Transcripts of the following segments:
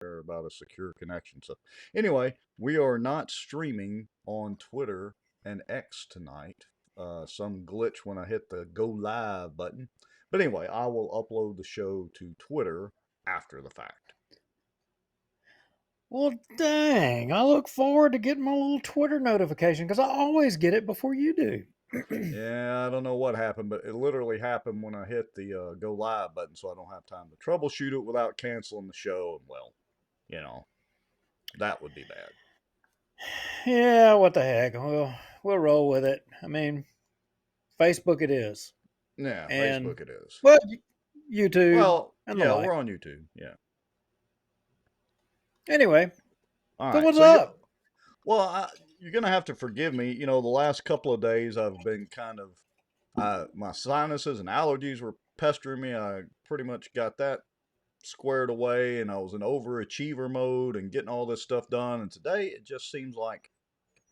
about a secure connection. So, anyway, we are not streaming on Twitter and X tonight. Some glitch when I hit the go live button. But anyway, I will upload the show to Twitter after the fact. Well, dang. I look forward to getting my little Twitter notification because I always get it before you do. Yeah, I don't know what happened, but it literally happened when I hit the go live button, so I don't have time to troubleshoot it without canceling the show. And well, you know, that would be bad. Yeah, what the heck? We'll roll with it. I mean, Facebook it is. Yeah, And, Facebook it is. well, YouTube Well, and the yeah, like. we're on YouTube. Yeah. Anyway, All so right. what's So you, up? well, you're gonna have to forgive me. You know, the last couple of days I've been kind of, my sinuses and allergies were pestering me. I pretty much got that squared away, and I was in overachiever mode and getting all this stuff done. And today it just seems like,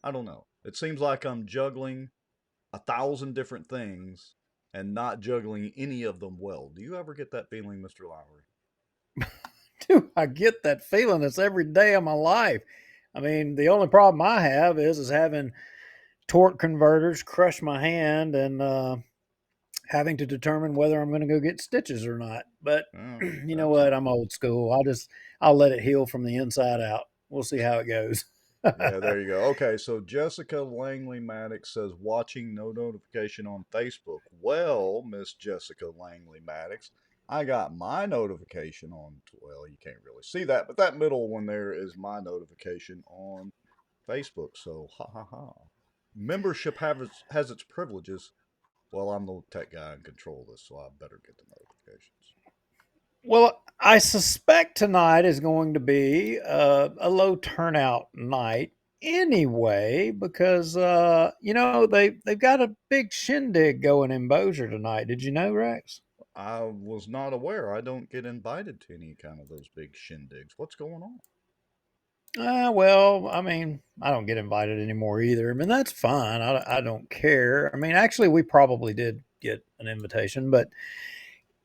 I don't know. It seems like I'm juggling 1,000 different things and not juggling any of them well. Do you ever get that feeling, Mr. Lowry? Dude, I get that feeling. It's every day of my life. I mean, the only problem I have is having torque converters crush my hand and having to determine whether I'm going to go get stitches or not. But Oh, you know that's what? I'm old school. I'll let it heal from the inside out. We'll see how it goes. yeah, there you go. Okay, so Jessica Langley Maddox says watching no notification on Facebook. Well, Miss Jessica Langley Maddox, I got my notification on, well, you can't really see that, but that middle one there is my notification on Facebook. So, ha ha ha. Membership has its privileges. Well, I'm the tech guy in control of this, so I better get the notifications. Well, I suspect tonight is going to be a low turnout night anyway, because they've got a big shindig going in Bossier tonight. Did you know, Rex? I was not aware. I don't get invited to any kind of those big shindigs. What's going on? Well, I mean, I don't get invited anymore either. I mean, that's fine. I don't care. I mean, actually, we probably did get an invitation, but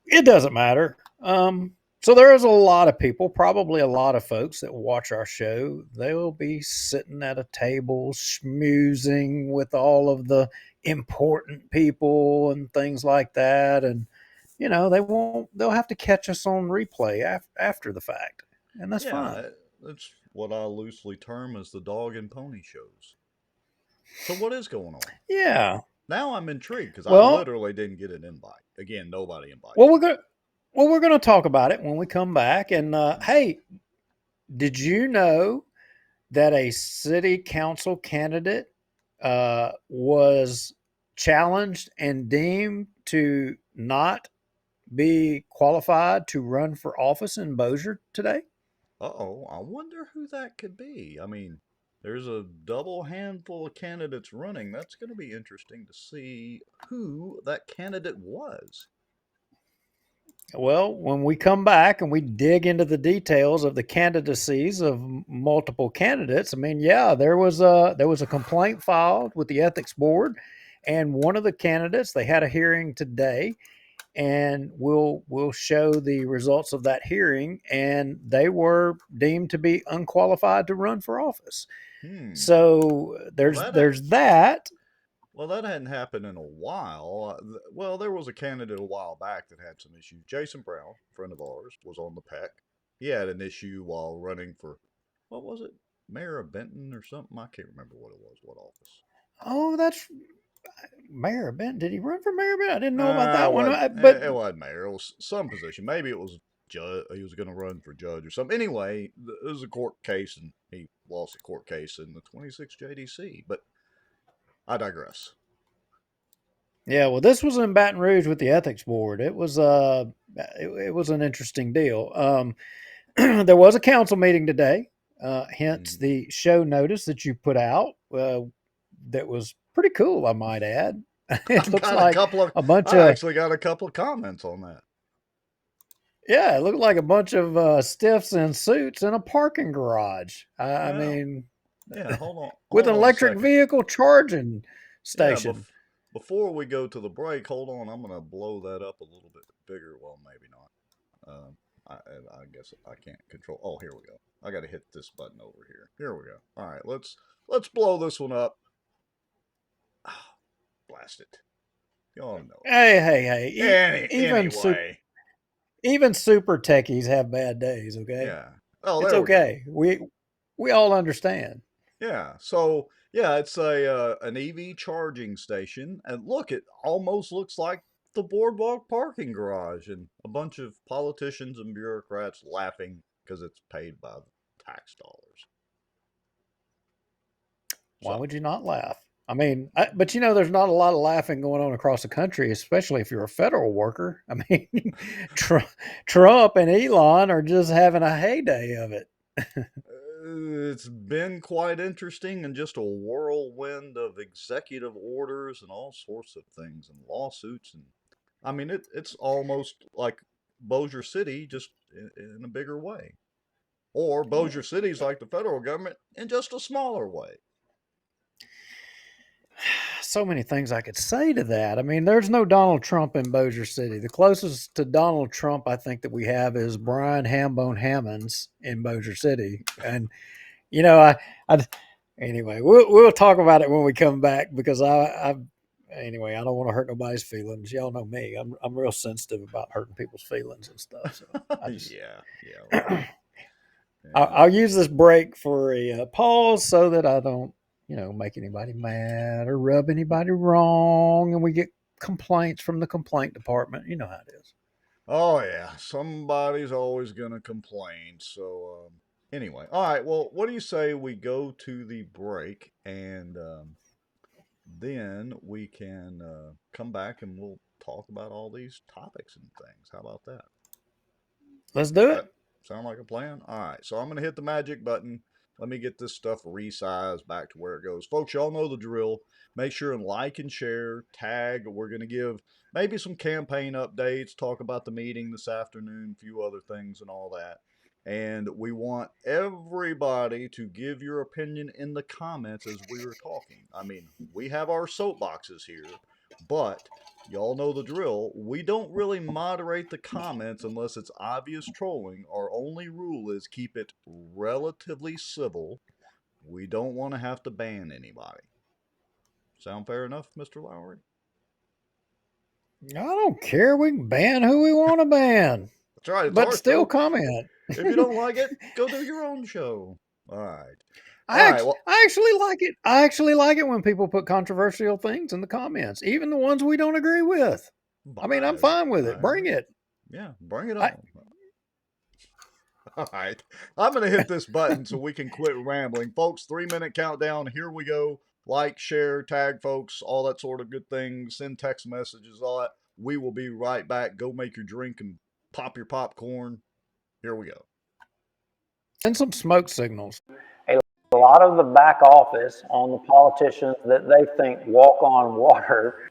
it doesn't matter. So there is a lot of people, probably a lot of folks that watch our show. They'll be sitting at a table schmoozing with all of the important people and things like that. And, they'll have to catch us on replay after the fact. And that's fine. Yeah, that's what I loosely term as the dog and pony shows. So what is going on? Yeah. Now I'm intrigued because I Well, literally didn't get an invite. Again, nobody well, invites we're me. going to. Well, we're going to talk about it when we come back. And hey, did you know that a city council candidate was challenged and deemed to not be qualified to run for office in Bossier today? Uh-oh, I wonder who that could be. I mean, there's a double handful of candidates running. That's going to be interesting to see who that candidate was. Well, when we come back and we dig into the details of the candidacies of multiple candidates, I mean, yeah, there was a complaint filed with the ethics board, and one of the candidates they had a hearing today, and we'll show the results of that hearing, and they were deemed to be unqualified to run for office. Hmm. So Well, there's that. that hadn't happened in a while. Well, there was a candidate a while back that had some issues. Jason Brown, friend of ours, was on the PEC. He had an issue while running for, what was it, mayor of Benton or something? I can't remember what it was, what office. Oh, that's Mayor Ben. Did he run for mayor Ben? I didn't know about that one. But It wasn't mayor. It was some position. Maybe it was judge. He was going to run for judge or something. Anyway, it was a court case, and he lost a court case in the 26 JDC. But I digress. yeah, well, this was in Baton Rouge with the ethics board. It was an interesting deal. There was a council meeting today, hence Mm-hmm. the show notice that you put out. That was pretty cool, I might add. It I've looks got a like couple of. a bunch I of actually got a couple of comments on that. yeah, it looked like a bunch of stiffs in suits in a parking garage. I Well, mean, yeah. with Hold an on a electric second. vehicle charging Yeah, station. before we go to the break, hold on. I'm gonna blow that up a little bit bigger. Well, maybe not. I guess I can't control. Oh, here we go. I got to hit this button over here. Here we go. All right, let's blow this one up. Blast it. Y'all know. Hey. Anyway. Even super techies have bad days. Okay. Yeah. Oh, it's okay. We all understand. Yeah. So yeah, it's an EV charging station, and look, it almost looks like the Boardwalk parking garage, and a bunch of politicians and bureaucrats laughing because it's paid by the tax dollars. Why would you not laugh? I mean, but there's not a lot of laughing going on across the country, especially if you're a federal worker. I mean, Trump and Elon are just having a heyday of it. It's been quite interesting, and just a whirlwind of executive orders and all sorts of things and lawsuits. And I mean, it's almost like Bossier City, just in a bigger way. Or Bossier City's like the federal government in just a smaller way. So many things I could say to that. I mean, there's no Donald Trump in Bossier City. The closest to Donald Trump I think that we have is Brian Hambone Hammonds in Bossier City. And, anyway, we'll talk about it when we come back, because anyway, I don't want to hurt nobody's feelings. Y'all know me. I'm real sensitive about hurting people's feelings and stuff. So Yeah. I'll use this break for a pause so that I don't, make anybody mad or rub anybody wrong, and we get complaints from the complaint department. You know how it is. Oh yeah, somebody's always gonna complain. So anyway, all right. Well, what do you say we go to the break, and then we can come back and we'll talk about all these topics and things. How about that? Let's do it. Sound like a plan? All right. So I'm gonna hit the magic button. Let me get this stuff resized back to where it goes. Folks, y'all know the drill. Make sure and like and share, tag. We're going to give maybe some campaign updates, talk about the meeting this afternoon, a few other things and all that. And we want everybody to give your opinion in the comments as we were talking. I mean, we have our soapboxes here, but y'all know the drill. We don't really moderate the comments unless it's obvious trolling. Our only rule is keep it relatively civil. We don't want to have to ban anybody. Sound fair enough, Mr. Lowry? I don't care. We can ban who we want to ban. That's right. But still comment. If you don't like it, go do your own show. All right. I actually like it. I actually like it when people put controversial things in the comments, even the ones we don't agree with. I mean, I'm fine with it. Bring it. Yeah, bring it on. All right. I'm going to hit this button so we can quit rambling. Folks, 3-minute countdown. Here we go. Like, share, tag folks, all that sort of good things. Send text messages, all that. We will be right back. Go make your drink and pop your popcorn. Here we go. Send some smoke signals. A lot of the back office on the politicians that they think walk on water,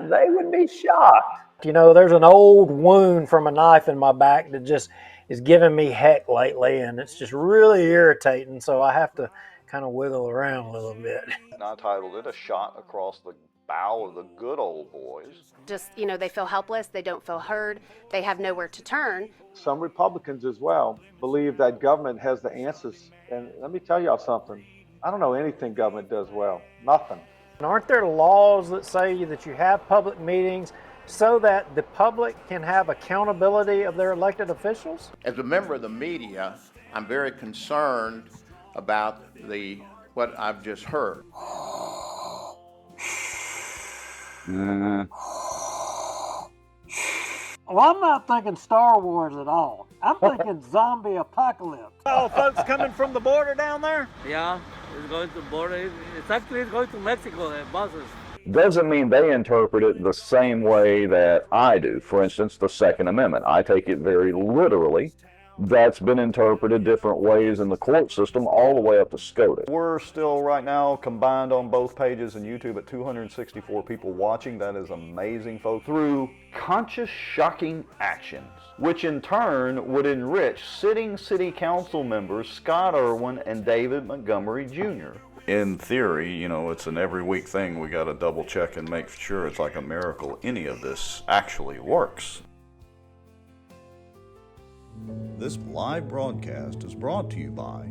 they would be shocked. There's an old wound from a knife in my back that just is giving me heck lately, and it's just really irritating, so I have to kind of wiggle around a little bit. I titled it "A Shot Across the Bow of the Good Old Boys." Just, they feel helpless, they don't feel heard, they have nowhere to turn. Some Republicans as well believe that government has the answers. And let me tell y'all something. I don't know anything government does well. Nothing. And aren't there laws that say that you have public meetings so that the public can have accountability of their elected officials? As a member of the media, I'm very concerned about what I've just heard. Well, I'm not thinking Star Wars at all. I'm thinking zombie apocalypse. Oh, folks coming from the border down there? Yeah, it's going to border. It's actually going to Mexico, buses. Doesn't mean they interpret it the same way that I do. For instance, the Second Amendment. I take it very literally. That's been interpreted different ways in the court system all the way up to SCOTUS. We're still right now combined on both pages and YouTube at 264 people watching. That is amazing, folks. Through conscious, shocking actions, which in turn would enrich sitting city council members Scott Irwin and David Montgomery Jr. In theory, it's an every week thing. We got to double check and make sure it's like a miracle any of this actually works. This live broadcast is brought to you by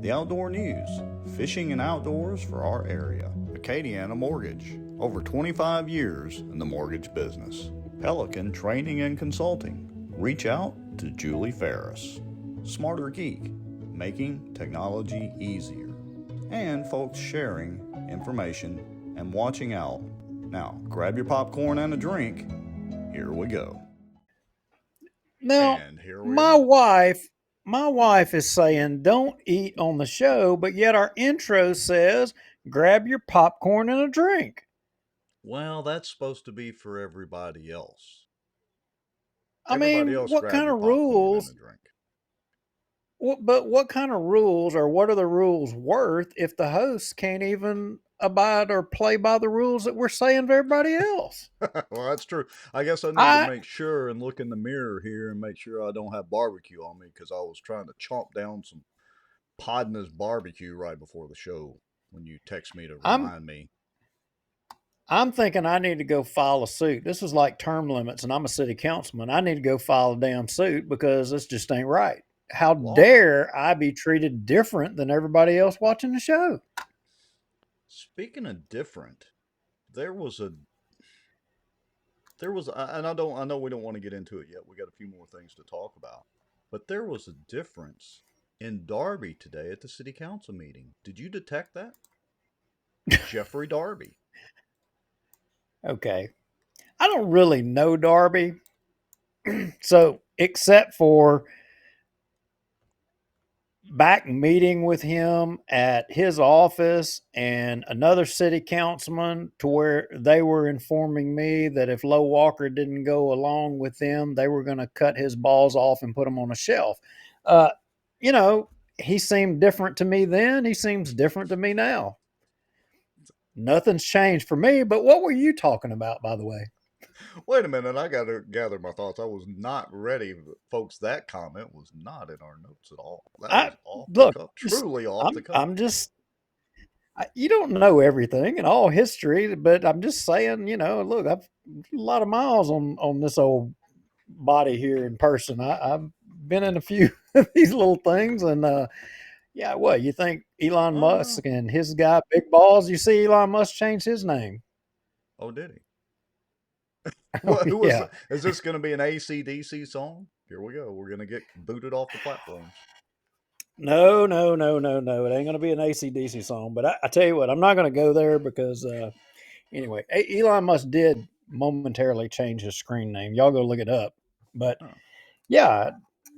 the Outdoor News, fishing and outdoors for our area. Acadiana Mortgage, over 25 years in the mortgage business. Pelican Training and Consulting. Reach out to Julie Ferris. Smarter Geek, making technology easier. And folks sharing information and watching out. Now, grab your popcorn and a drink. Here we go. Now, And here we my are. wife is saying don't eat on the show, but yet our intro says grab your popcorn and a drink. Well, that's supposed to be for everybody else. I Everybody mean, else what grab kind your of popcorn rules? and a drink. But what kind of rules, or what are the rules worth if the host can't even abide or play by the rules that we're saying to everybody else? Well, that's true. I guess I need to I make sure and look in the mirror here and make sure I don't have barbecue on me because I was trying to chomp down some Podna's barbecue right before the show when you text me to I'm remind me. I'm thinking I need to go file a suit. This is like term limits, and I'm a city councilman. I need to go file a damn suit because this just ain't right. How Law. dare I be treated different than everybody else watching the show? Speaking of different, there was, and I know we don't want to get into it yet. We got a few more things to talk about, but there was a difference in Darby today at the city council meeting. Did you detect that? Jeffrey Darby. Okay. I don't really know Darby. So, except for back meeting with him at his office and another city councilman, to where they were informing me that if Low Walker didn't go along with them, they were going to cut his balls off and put them on a shelf. Uh, you know, he seemed different to me then. He seems different to me now. Nothing's changed for me. But what were you talking about, by the way? Wait a minute, I got to gather my thoughts. I was not ready, folks. That comment was not in our notes at all. That was off the Look, cuff, truly off the cuff. I'm just, you don't know everything and all history, but I'm just saying, look, I've a lot of miles on this old body here in person. I've been in a few of these little things, and yeah, what you think Elon Musk and his guy Big Balls? You see, Elon Musk changed his name. Oh, did he? Who was? Yeah. Is this going to be an AC/DC song? Here we go. We're going to get booted off the platforms. No. It ain't going to be an AC/DC song. But I tell you what, I'm not going to go there because anyway, Elon Musk did momentarily change his screen name. Y'all go look it up. But yeah,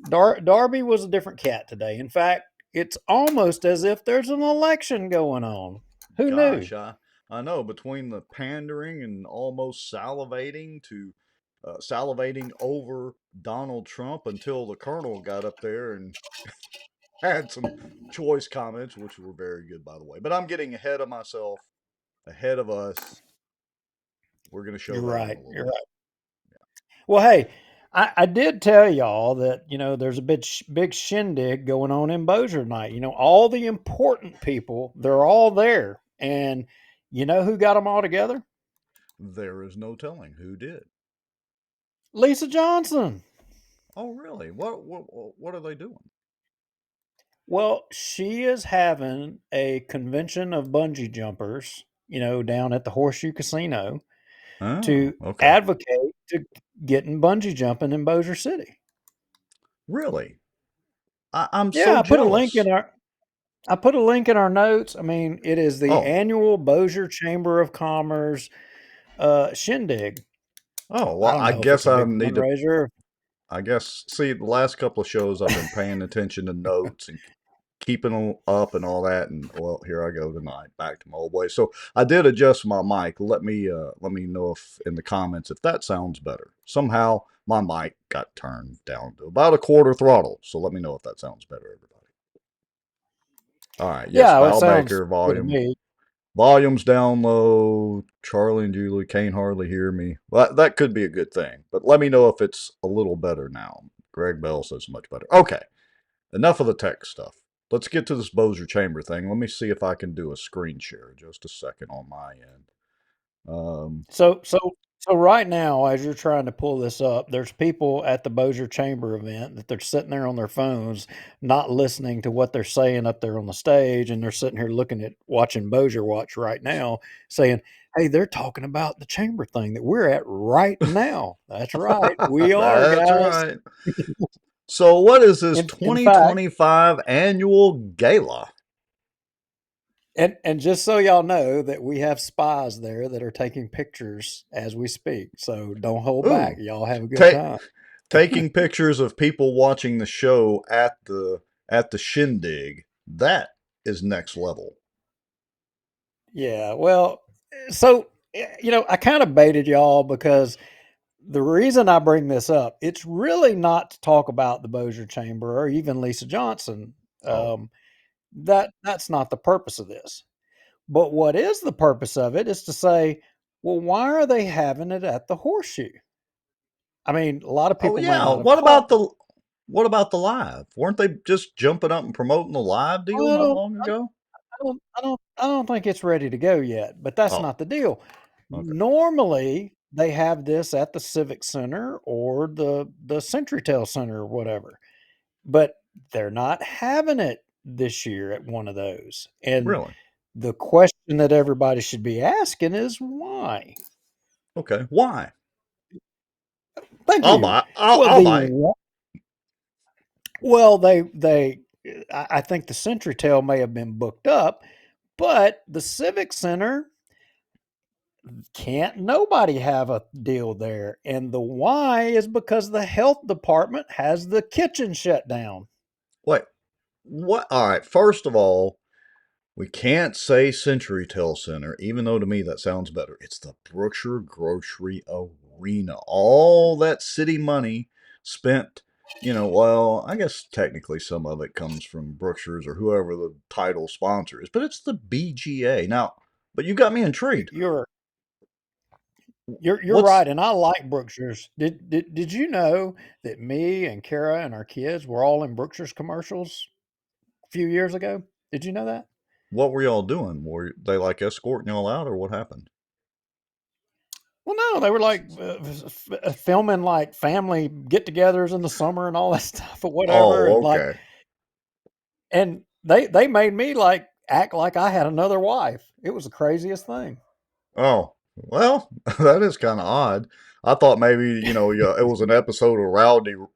Darby was a different cat today. In fact, it's almost as if there's an election going on. Who knew? I know, between the pandering and almost salivating to salivating over Donald Trump until the Colonel got up there and had some choice comments, which were very good, by the way. But I'm getting ahead of myself, ahead of us. We're going to show You're that right. in a little You're bit. right. Yeah. Well, hey, I did tell y'all that, there's a big shindig going on in Bossier tonight. All the important people, they're all there. And you know who got them all together? There is no telling who did. Lisa Johnson. Oh, really? What are they doing? Well, she is having a convention of bungee jumpers, down at the Horseshoe Casino to advocate to getting bungee jumping in Bossier City. Really? I'm yeah, so I put a jealous. link in our notes. I mean, it is the annual Bossier Chamber of Commerce shindig. Oh, well, I guess I need to. Fundraiser. I guess, see, the last couple of shows I've been paying attention to notes and keeping them up and all that. And, well, here I go tonight, back to my old way. So I did adjust my mic. Let me know if in the comments if that sounds better. Somehow my mic got turned down to about a quarter throttle. So let me know if that sounds better, everybody. All right. Yes, Val Baker, volume. Volume's down low. Charlie and Julie can't hardly hear me. Well, that could be a good thing. But let me know if it's a little better now. Greg Bell says much better. Okay. Enough of the tech stuff. Let's get to this Bossier Chamber thing. Let me see if I can do a screen share. Just a second on my end. So So right now, as you're trying to pull this up, there's people at the Bossier Chamber event that they're sitting there on their phones, not listening to what they're saying up there on the stage, and they're sitting here looking at watching Bossier Watch right now, saying, "Hey, they're talking about the chamber thing that we're at right now." That's right, we are, That's guys. right. So what is this In fact, 2025 annual gala? and just so y'all know that we have spies there that are taking pictures as we speak, so don't hold back. Ooh, Y'all have a good ta- time. taking pictures of people watching the show at the shindig. That is next level. Yeah, well, so I kind of baited y'all because the reason I bring this up, it's really not to talk about the Bossier Chamber or even Lisa Johnson. Oh, That's not the purpose of this. But what is the purpose of it is to say, well, why are they having it at the Horseshoe? I mean, a lot of oh people may yeah. not have caught. What about the live? Weren't they just jumping up and promoting the live deal not Well, long ago? I don't think it's ready to go yet, but that's Oh, not the deal. okay. Normally, they have this at the Civic Center or the CenturyTel Center or whatever, but they're not having it this year at one of those. And Really? the question that everybody should be asking is why? Okay. Why? Thank you. Well, I'll buy. they I think the CenturyTel may have been booked up, but the Civic Center can't nobody have a deal there. And the why is because the health department has the kitchen shut down. Wait. What? All right. First of all, we can't say CenturyTel Center, even though to me that sounds better. It's the Brookshire Grocery Arena. All that city money spent, well, I guess technically some of it comes from Brookshire's or whoever the title sponsor is, but it's the BGA. Now, but you got me intrigued. You're you're What's right, and I like Brookshire's. Did you know that me and Kara and our kids were all in Brookshire's commercials a few years ago? Did you know that? what were y'all doing? Were they like escorting y'all out or what happened? Well, no, they were like filming like family get-togethers in the summer and all that stuff or whatever, Oh, and okay. they made me like act like I had another wife. It was the craziest thing. Oh, well, that is kind of odd. I thought maybe, yeah, it was an episode of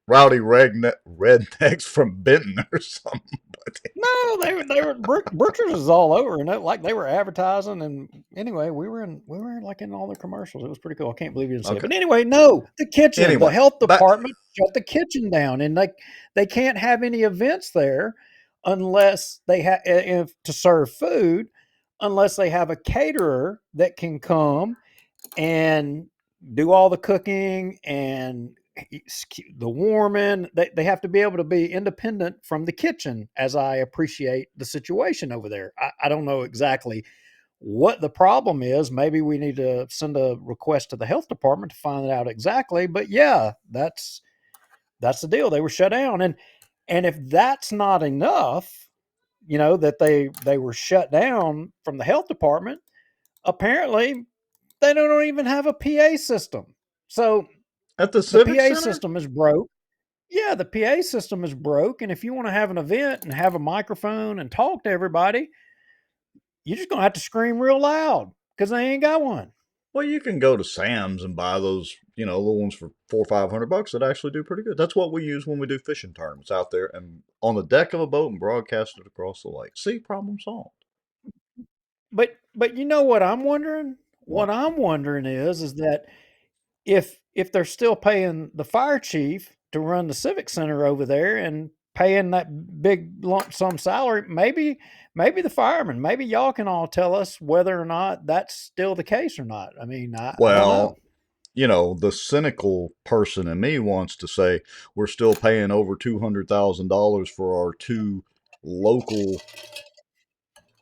Rowdy Rednecks from Benton or something. But No, they were Brookshire's is all over, and like they were advertising. And anyway, we were like in all their commercials. It was pretty cool. I can't believe you didn't say it. okay. But anyway, no, the Anyway, health back. department shut the kitchen down, and they can't have any events there unless they have to serve food, unless they have a caterer that can come and do all the cooking and the warming. They have to be able to be independent from the kitchen, as I appreciate the situation over there. I don't know exactly what the problem is. Maybe we need to send a request to the health department to find out exactly. But yeah, that's the deal. They were shut down. And if that's not enough, that they were shut down from the health department, apparently they don't even have a PA system. So At the the Civic PA Center? system is broke. Yeah, the PA system is broke. And if you want to have an event and have a microphone and talk to everybody, you're just going to have to scream real loud because they ain't got one. Well, you can go to Sam's and buy those, little ones for $400 or $500 that actually do pretty good. That's what we use when we do fishing tournaments out there and on the deck of a boat and broadcast it across the lake. See, problem solved. But you know what I'm wondering? What What? I'm wondering is that if they're still paying the fire chief to run the civic center over there and paying that big lump sum salary, maybe the firemen, maybe y'all can all tell us whether or not that's still the case or not. I mean, I don't know. Well, the cynical person in me wants to say we're still paying over $200,000 for our two local,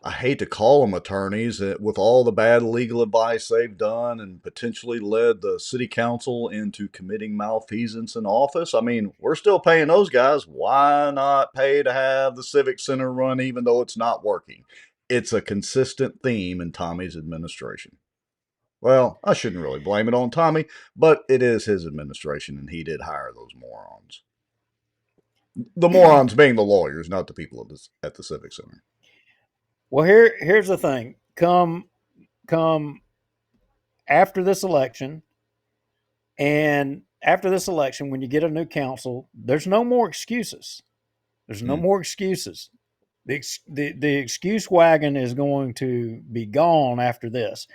I hate to call them attorneys, with all the bad legal advice they've done and potentially led the city council into committing malfeasance in office. I mean, we're still paying those guys. Why not pay to have the Civic Center run even though it's not working? It's a consistent theme in Tommy's administration. Well, I shouldn't really blame it on Tommy, but it is his administration, and he did hire those morons. The morons being the lawyers, not the people at the Civic Center. Well, here's the thing. Come after this election, and after this election, when you get a new council, there's no more excuses. There's no more excuses. The excuse wagon is going to be gone after this.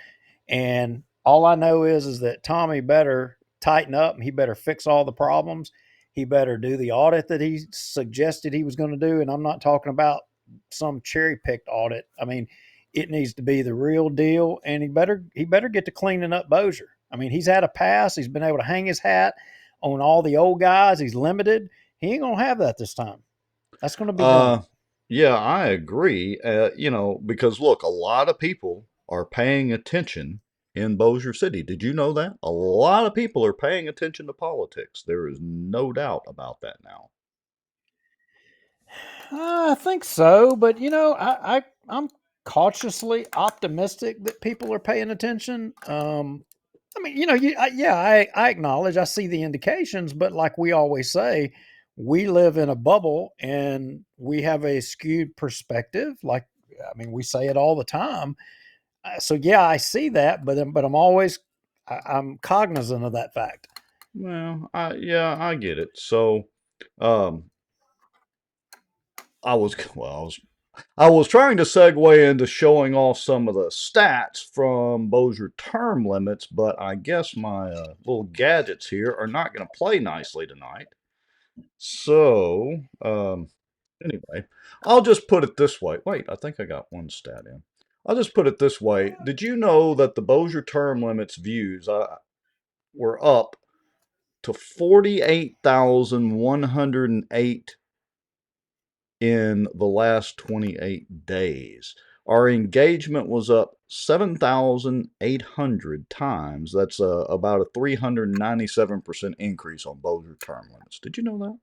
And all I know is that Tommy better tighten up and he better fix all the problems. He better do the audit that he suggested he was going to do. And I'm not talking about some cherry picked audit. I mean, it needs to be the real deal. And he better get to cleaning up Bossier. I mean, he's had a pass. He's been able to hang his hat on all the old guys. He's limited. He ain't going to have that this time. That's going to be done. Yeah, I agree. Because look, a lot of people are paying attention in Bossier City. Did you know that? A lot of people are paying attention to politics. There is no doubt about that now. I think so, but I'm cautiously optimistic that people are paying attention. I mean, I acknowledge I see the indications, but like we always say, we live in a bubble and we have a skewed perspective. Like, I mean, we say it all the time. So yeah, I see that, but I'm cognizant of that fact. Well, I get it. So, um, I was trying to segue into showing off some of the stats from Bossier term limits, but I guess my little gadgets here are not going to play nicely tonight. So, anyway, I'll just put it this way. Wait, I think I got one stat in. I'll just put it this way. Did you know that the Bossier term limits views were up to 48,108 in the last 28 days? Our engagement was up 7,800 times. That's about a 397% increase on Bossier term limits. Did you know that?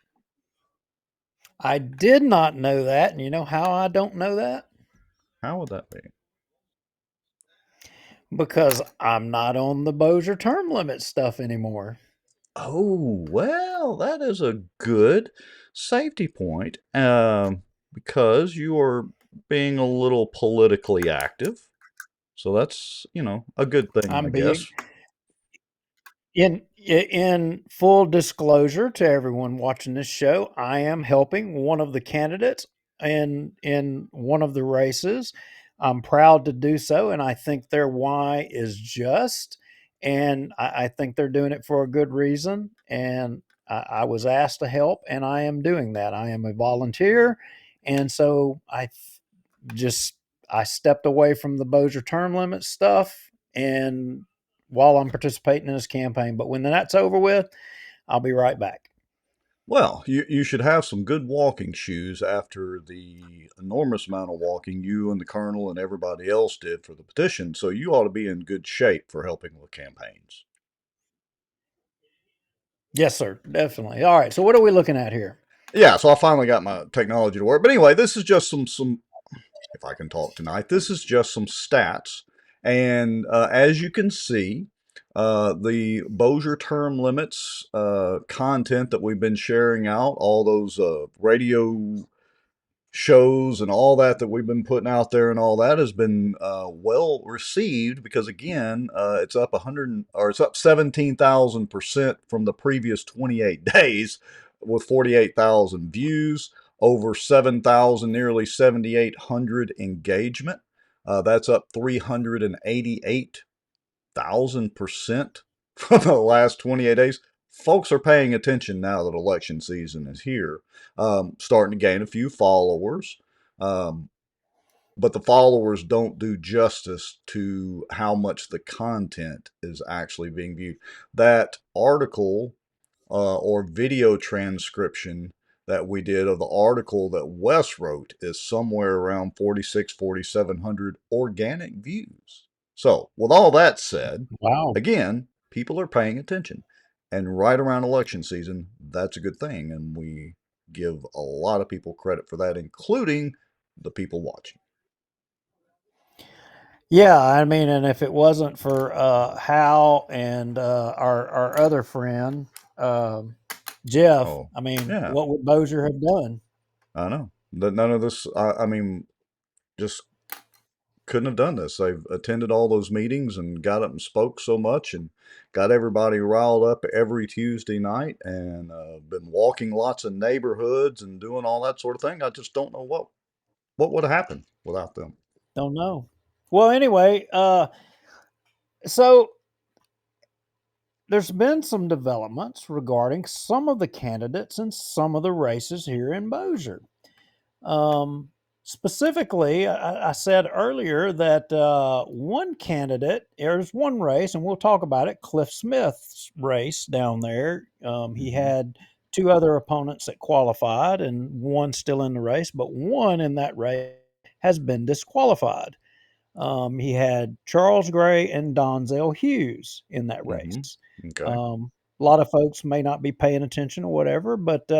I did not know that. And you know how I don't know that? How would that be? Because I'm not on the Bossier term limit stuff anymore. Oh, well, that is a good safety point, because you are being a little politically active. So that's, a good thing, I I'm guess. in full disclosure to everyone watching this show, I am helping one of the candidates in one of the races. I'm proud to do so, and I think their why is just, and I think they're doing it for a good reason. And I was asked to help, and I am doing that. I am a volunteer, and so I stepped away from the Bossier term limit stuff and while I'm participating in this campaign. But when that's over with, I'll be right back. Well, you should have some good walking shoes after the enormous amount of walking you and the colonel and everybody else did for the petition. So you ought to be in good shape for helping with campaigns. Yes, sir. Definitely. All right. So what are we looking at here? Yeah, so I finally got my technology to work. But anyway, this is just some if I can talk tonight, this is just some stats. And as you can see, the Bossier term limits content that we've been sharing out, all those radio shows and all that we've been putting out there and all that has been well received, because again, it's up 17,000% from the previous 28 days with 48,000 views, over 7,000, nearly 7,800 engagement. That's up 388,000% from the last 28 days. Folks are paying attention now that election season is here. Starting to gain a few followers. But the followers don't do justice to how much the content is actually being viewed. That article or video transcription that we did of the article that Wes wrote is somewhere around 4,700 organic views. So, with all that said, Wow. again, people are paying attention. And right around election season, that's a good thing. And we give a lot of people credit for that, including the people watching. Yeah, I mean, and if it wasn't for Hal and our other friend Jeff, Oh, I mean, yeah, what would Bossier have done? I know. None of this, I mean, just couldn't have done this. They've attended all those meetings and got up and spoke so much and got everybody riled up every Tuesday night and been walking lots of neighborhoods and doing all that sort of thing. I just don't know what would have happened without them. Don't know. Well, anyway, so there's been some developments regarding some of the candidates and some of the races here in Bossier. Um, Specifically, I said earlier that one candidate, there's one race, and we'll talk about it, Cliff Smith's race down there. He Mm-hmm. had two other opponents that qualified and one still in the race, but one in that race has been disqualified. He had Charles Gray and Donzel Hughes in that Mm-hmm. race. Okay. A lot of folks may not be paying attention or whatever, but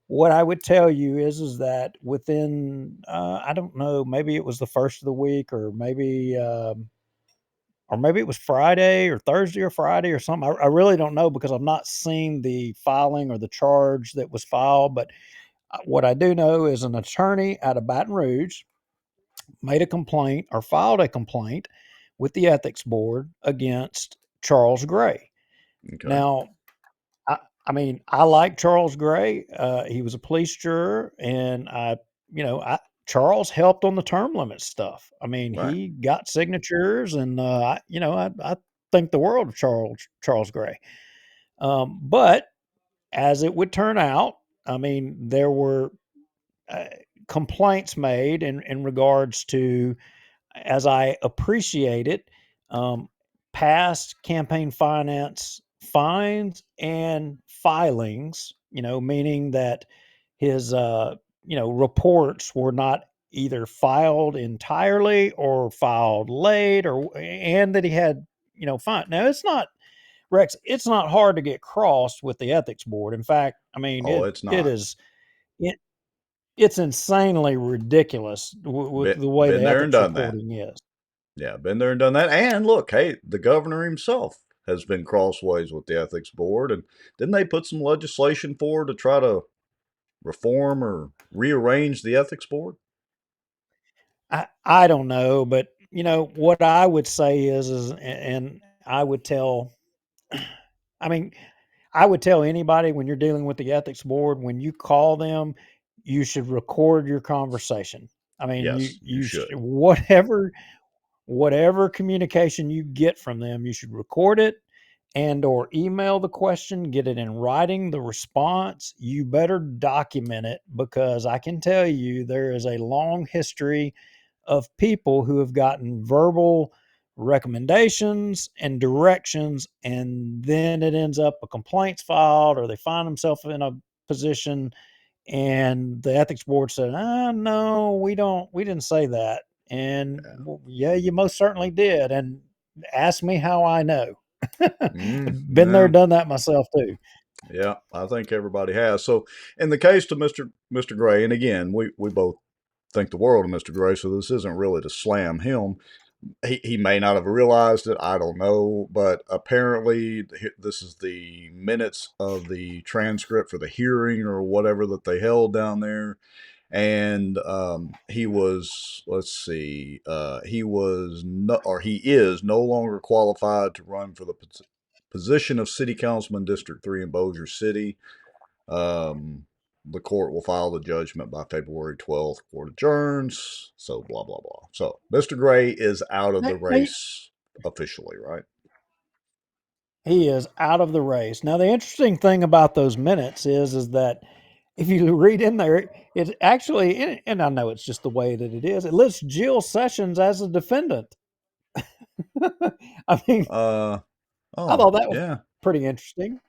what I would tell you is that within I don't know, maybe it was the first of the week, or maybe it was Friday or Thursday or Friday or something. I really don't know because I've not seen the filing or the charge that was filed. But what I do know is an attorney out of Baton Rouge made a complaint or filed a complaint with the ethics board against Charles Gray. Okay. Now, I, I mean, I like Charles Gray. He was a police juror, and Charles helped on the term limit stuff. I mean, Right. he got signatures, and I think the world of Charles Gray. But as it would turn out, I mean, there were uh, complaints made in regards to, as I appreciate it, um, past campaign finance fines and filings, meaning that his, reports were not either filed entirely or filed late, and that he had, fine. Now, it's not, Rex, it's not hard to get crossed with the ethics board. In fact, I mean, Oh, it's it not. is, it, it's insanely ridiculous with the way Been the there and ethics done that. reporting is. Yeah, been there and done that. And look, hey, the governor himself has been crossways with the ethics board, and didn't they put some legislation forward to try to reform or rearrange the ethics board? I don't know, but what I would say is, and I would tell, I mean, I would tell anybody when you're dealing with the ethics board, when you call them, you should record your conversation. I mean, Yes, you should. whatever communication you get from them, you should record it and or email the question, get it in writing, the response. You better document it because I can tell you there is a long history of people who have gotten verbal recommendations and directions, and then it ends up a complaint's filed or they find themselves in a position and the ethics board said, no, we didn't say that. And Yeah. well, yeah, you most certainly did. And ask me how I know. Been there, Yeah. done that myself too. Yeah, I think everybody has. So, in the case of Mr. Gray, and again, we both think the world of Mr. Gray, so this isn't really to slam him. He may not have realized it. I don't know, but apparently this is the minutes of the transcript for the hearing or whatever that they held down there, and he was, let's see, he was no, or he is no longer qualified to run for the position of City Councilman District 3 in Bossier City. Um, the court will file the judgment by February 12th. Court adjourns. So, blah, blah, blah. So, Mr. Gray is out of the race officially, right? He is out of the race. Now, the interesting thing about those minutes is that if you read in there, it actually, and I know it's just the way that it is, it lists Jill Sessions as a defendant. I mean, Uh, I oh, thought that was yeah. pretty interesting.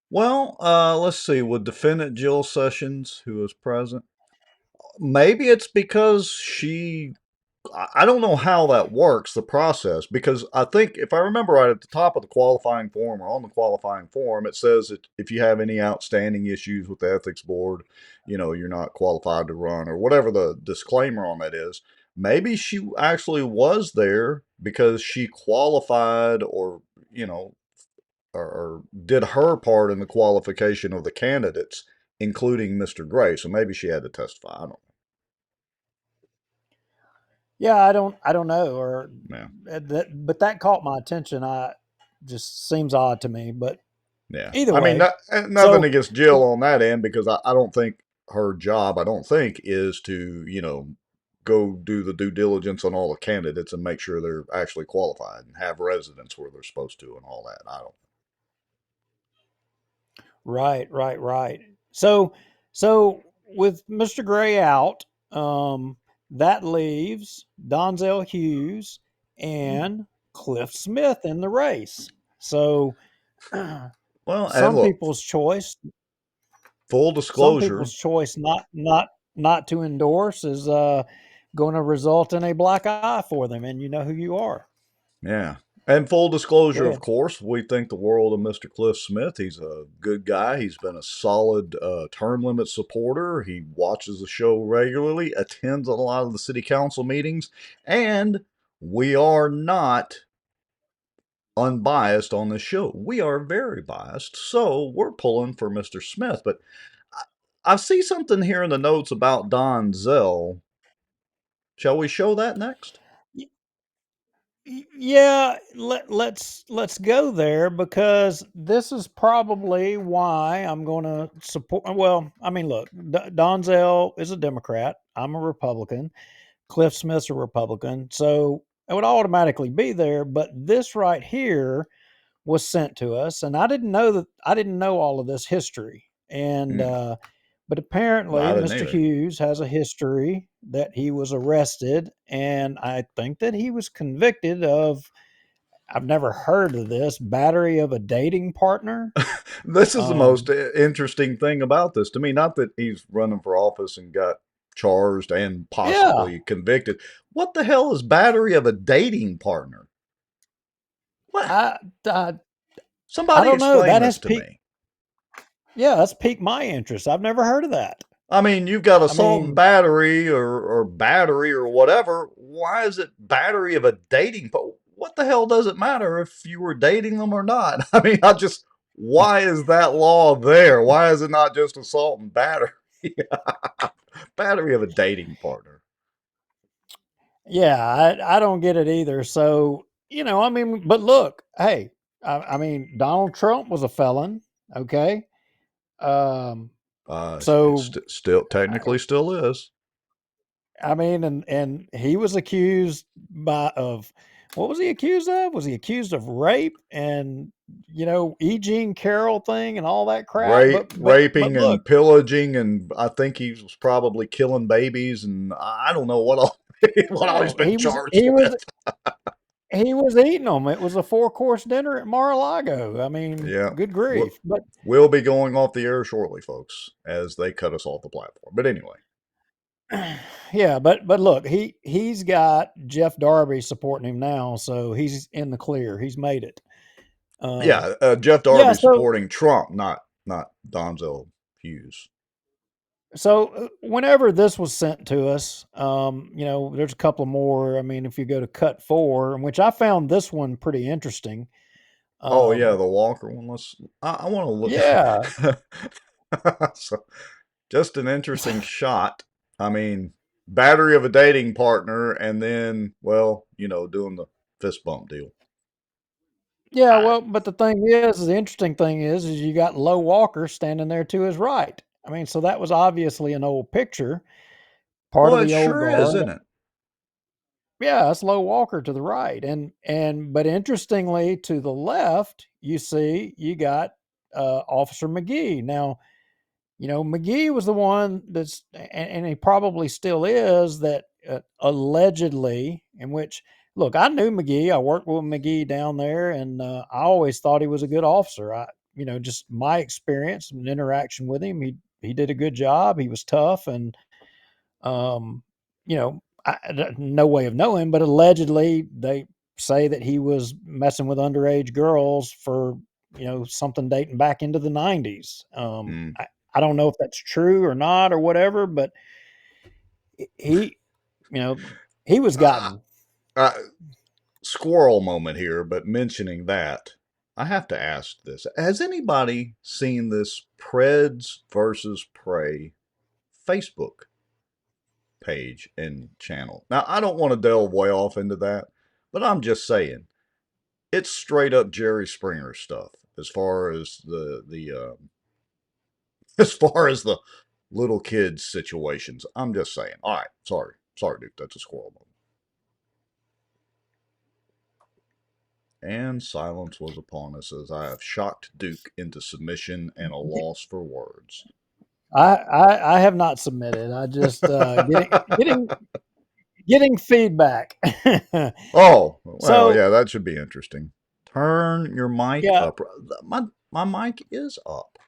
Well, let's see. With defendant Jill Sessions, who was present, maybe it's because I don't know how that works, the process, because I think if I remember right, at the top of the qualifying form or on the qualifying form, it says that if you have any outstanding issues with the ethics board, you're not qualified to run or whatever the disclaimer on that is. maybe she actually was there because she qualified or, you know, or did her part in the qualification of the candidates, including Mr. Gray. So maybe she had to testify. I don't Yeah, I don't know, or know. but that caught my attention. I just seems odd to me, but Yeah. either I mean, way. nothing So against Jill on that end because I don't think her job, I don't think, is to, you know, go do the due diligence on all the candidates and make sure they're actually qualified and have residence where they're supposed to and all that. I don't. right. So with Mr. Gray out, that leaves Donzel Hughes and Cliff Smith in the race. So Well, and some look, people's choice, full some disclosure. people's choice not to endorse is going to result in a black eye for them, and you know who you are. Yeah. And full Go disclosure, of ahead. course, we think the world of Mr. Cliff Smith. He's a good guy. He's been a solid term limit supporter. He watches the show regularly, attends a lot of the city council meetings, and we are not unbiased on this show. We are very biased, so we're pulling for Mr. Smith. But I see something here in the notes about Don Zell. Shall we show that next? Yeah, let's go there because this is probably why I'm going to support. Well, I mean, look, Donzel is a Democrat. I'm a Republican. Cliff Smith's a Republican, so it would automatically be there. But this right here was sent to us, and I didn't know that. I didn't know all of this history, and Hmm. but apparently I didn't Mr. either. Hughes has a history that he was arrested, and I think that he was convicted of. I've never heard of this battery of a dating partner. This is the most Um, interesting thing about this to me. Not that he's running for office and got charged and yeah, possibly convicted. What the hell is battery of a dating partner? What? I, I I Somebody don't know. explain That this has to piqued. me. Yeah, that's piqued my interest. I've never heard of that. I mean, you've got I assault and mean, battery or battery or whatever. Why is it battery of a dating? What the hell does it matter if you were dating them or not? I mean, why is that law there? Why is it not just assault and battery? Battery of a dating partner. yeah, I don't get it either. So I mean, but look, hey, I mean, Donald Trump was a felon. Okay, um, so Still technically still is. I mean, and he was accused of what was he accused of? Was he accused of rape and E. Jean Carroll thing and all that crap? But Raping look, and pillaging, and I think he was probably killing babies, and I don't know what all what all he's oh, been charged with. he was eating them. It was a 4-course dinner at Mar-a-Lago. I mean, Yeah, good we'll, grief. But we'll be going off the air shortly, folks, as they cut us off the platform. But anyway, yeah, but look, he's got Jeff Darby supporting him now, so he's in the clear. He's made it. yeah, Jeff Yeah, Darby supporting Trump, not Donzel Hughes. so whenever this was sent to us, there's a couple more. I mean, if you go to cut 4, which I found this one pretty interesting. Oh yeah, Um, the Walker one. I want to yeah, look. So, just an interesting shot. I mean, battery of a dating partner, and then, well, doing the fist bump deal. yeah. I, Well, but the interesting thing is you got Low Walker standing there to his right. I mean, so that was obviously an old picture, part well, of it the old sure is, guard. isn't it? Yeah, that's Low Walker to the right, but interestingly, to the left, you got Officer McGee. Now, McGee was the one and he probably still is, that allegedly, in which, look, I knew McGee. I worked with McGee down there, and I always thought he was a good officer. Just my experience and interaction with him, he did a good job. He was tough, and um, no way of knowing, but allegedly they say that he was messing with underage girls for something dating back into the 90s. Mm. I don't know if that's true or not or whatever, but he, you know, He was gotten. Squirrel moment here, but mentioning that, I have to ask this. Has anybody seen this Preds versus Prey Facebook page and channel? Now, I don't want to delve way off into that, but I'm just saying, it's straight up Jerry Springer stuff as far as as far as the little kids situations. I'm just saying. All right, sorry, Duke. That's a squirrel moment. And silence was upon us as I have shocked Duke into submission and a loss for words. I have not submitted. I just getting feedback. Oh, well, So yeah, that should be interesting. Turn your mic yeah, up. My mic is up.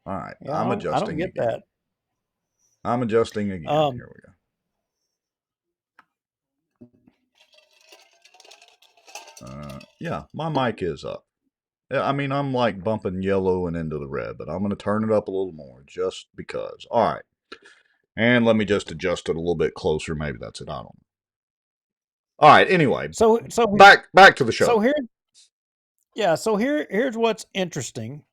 All right, yeah, I'm I don't adjusting get again. that. I'm adjusting again. Here we go. Yeah, my mic is up. I mean, I'm like bumping yellow and into the red, but I'm going to turn it up a little more just because. All right. And let me just adjust it a little bit closer. Maybe that's it. I don't know. All right. Anyway, So back to the show. So here's what's interesting.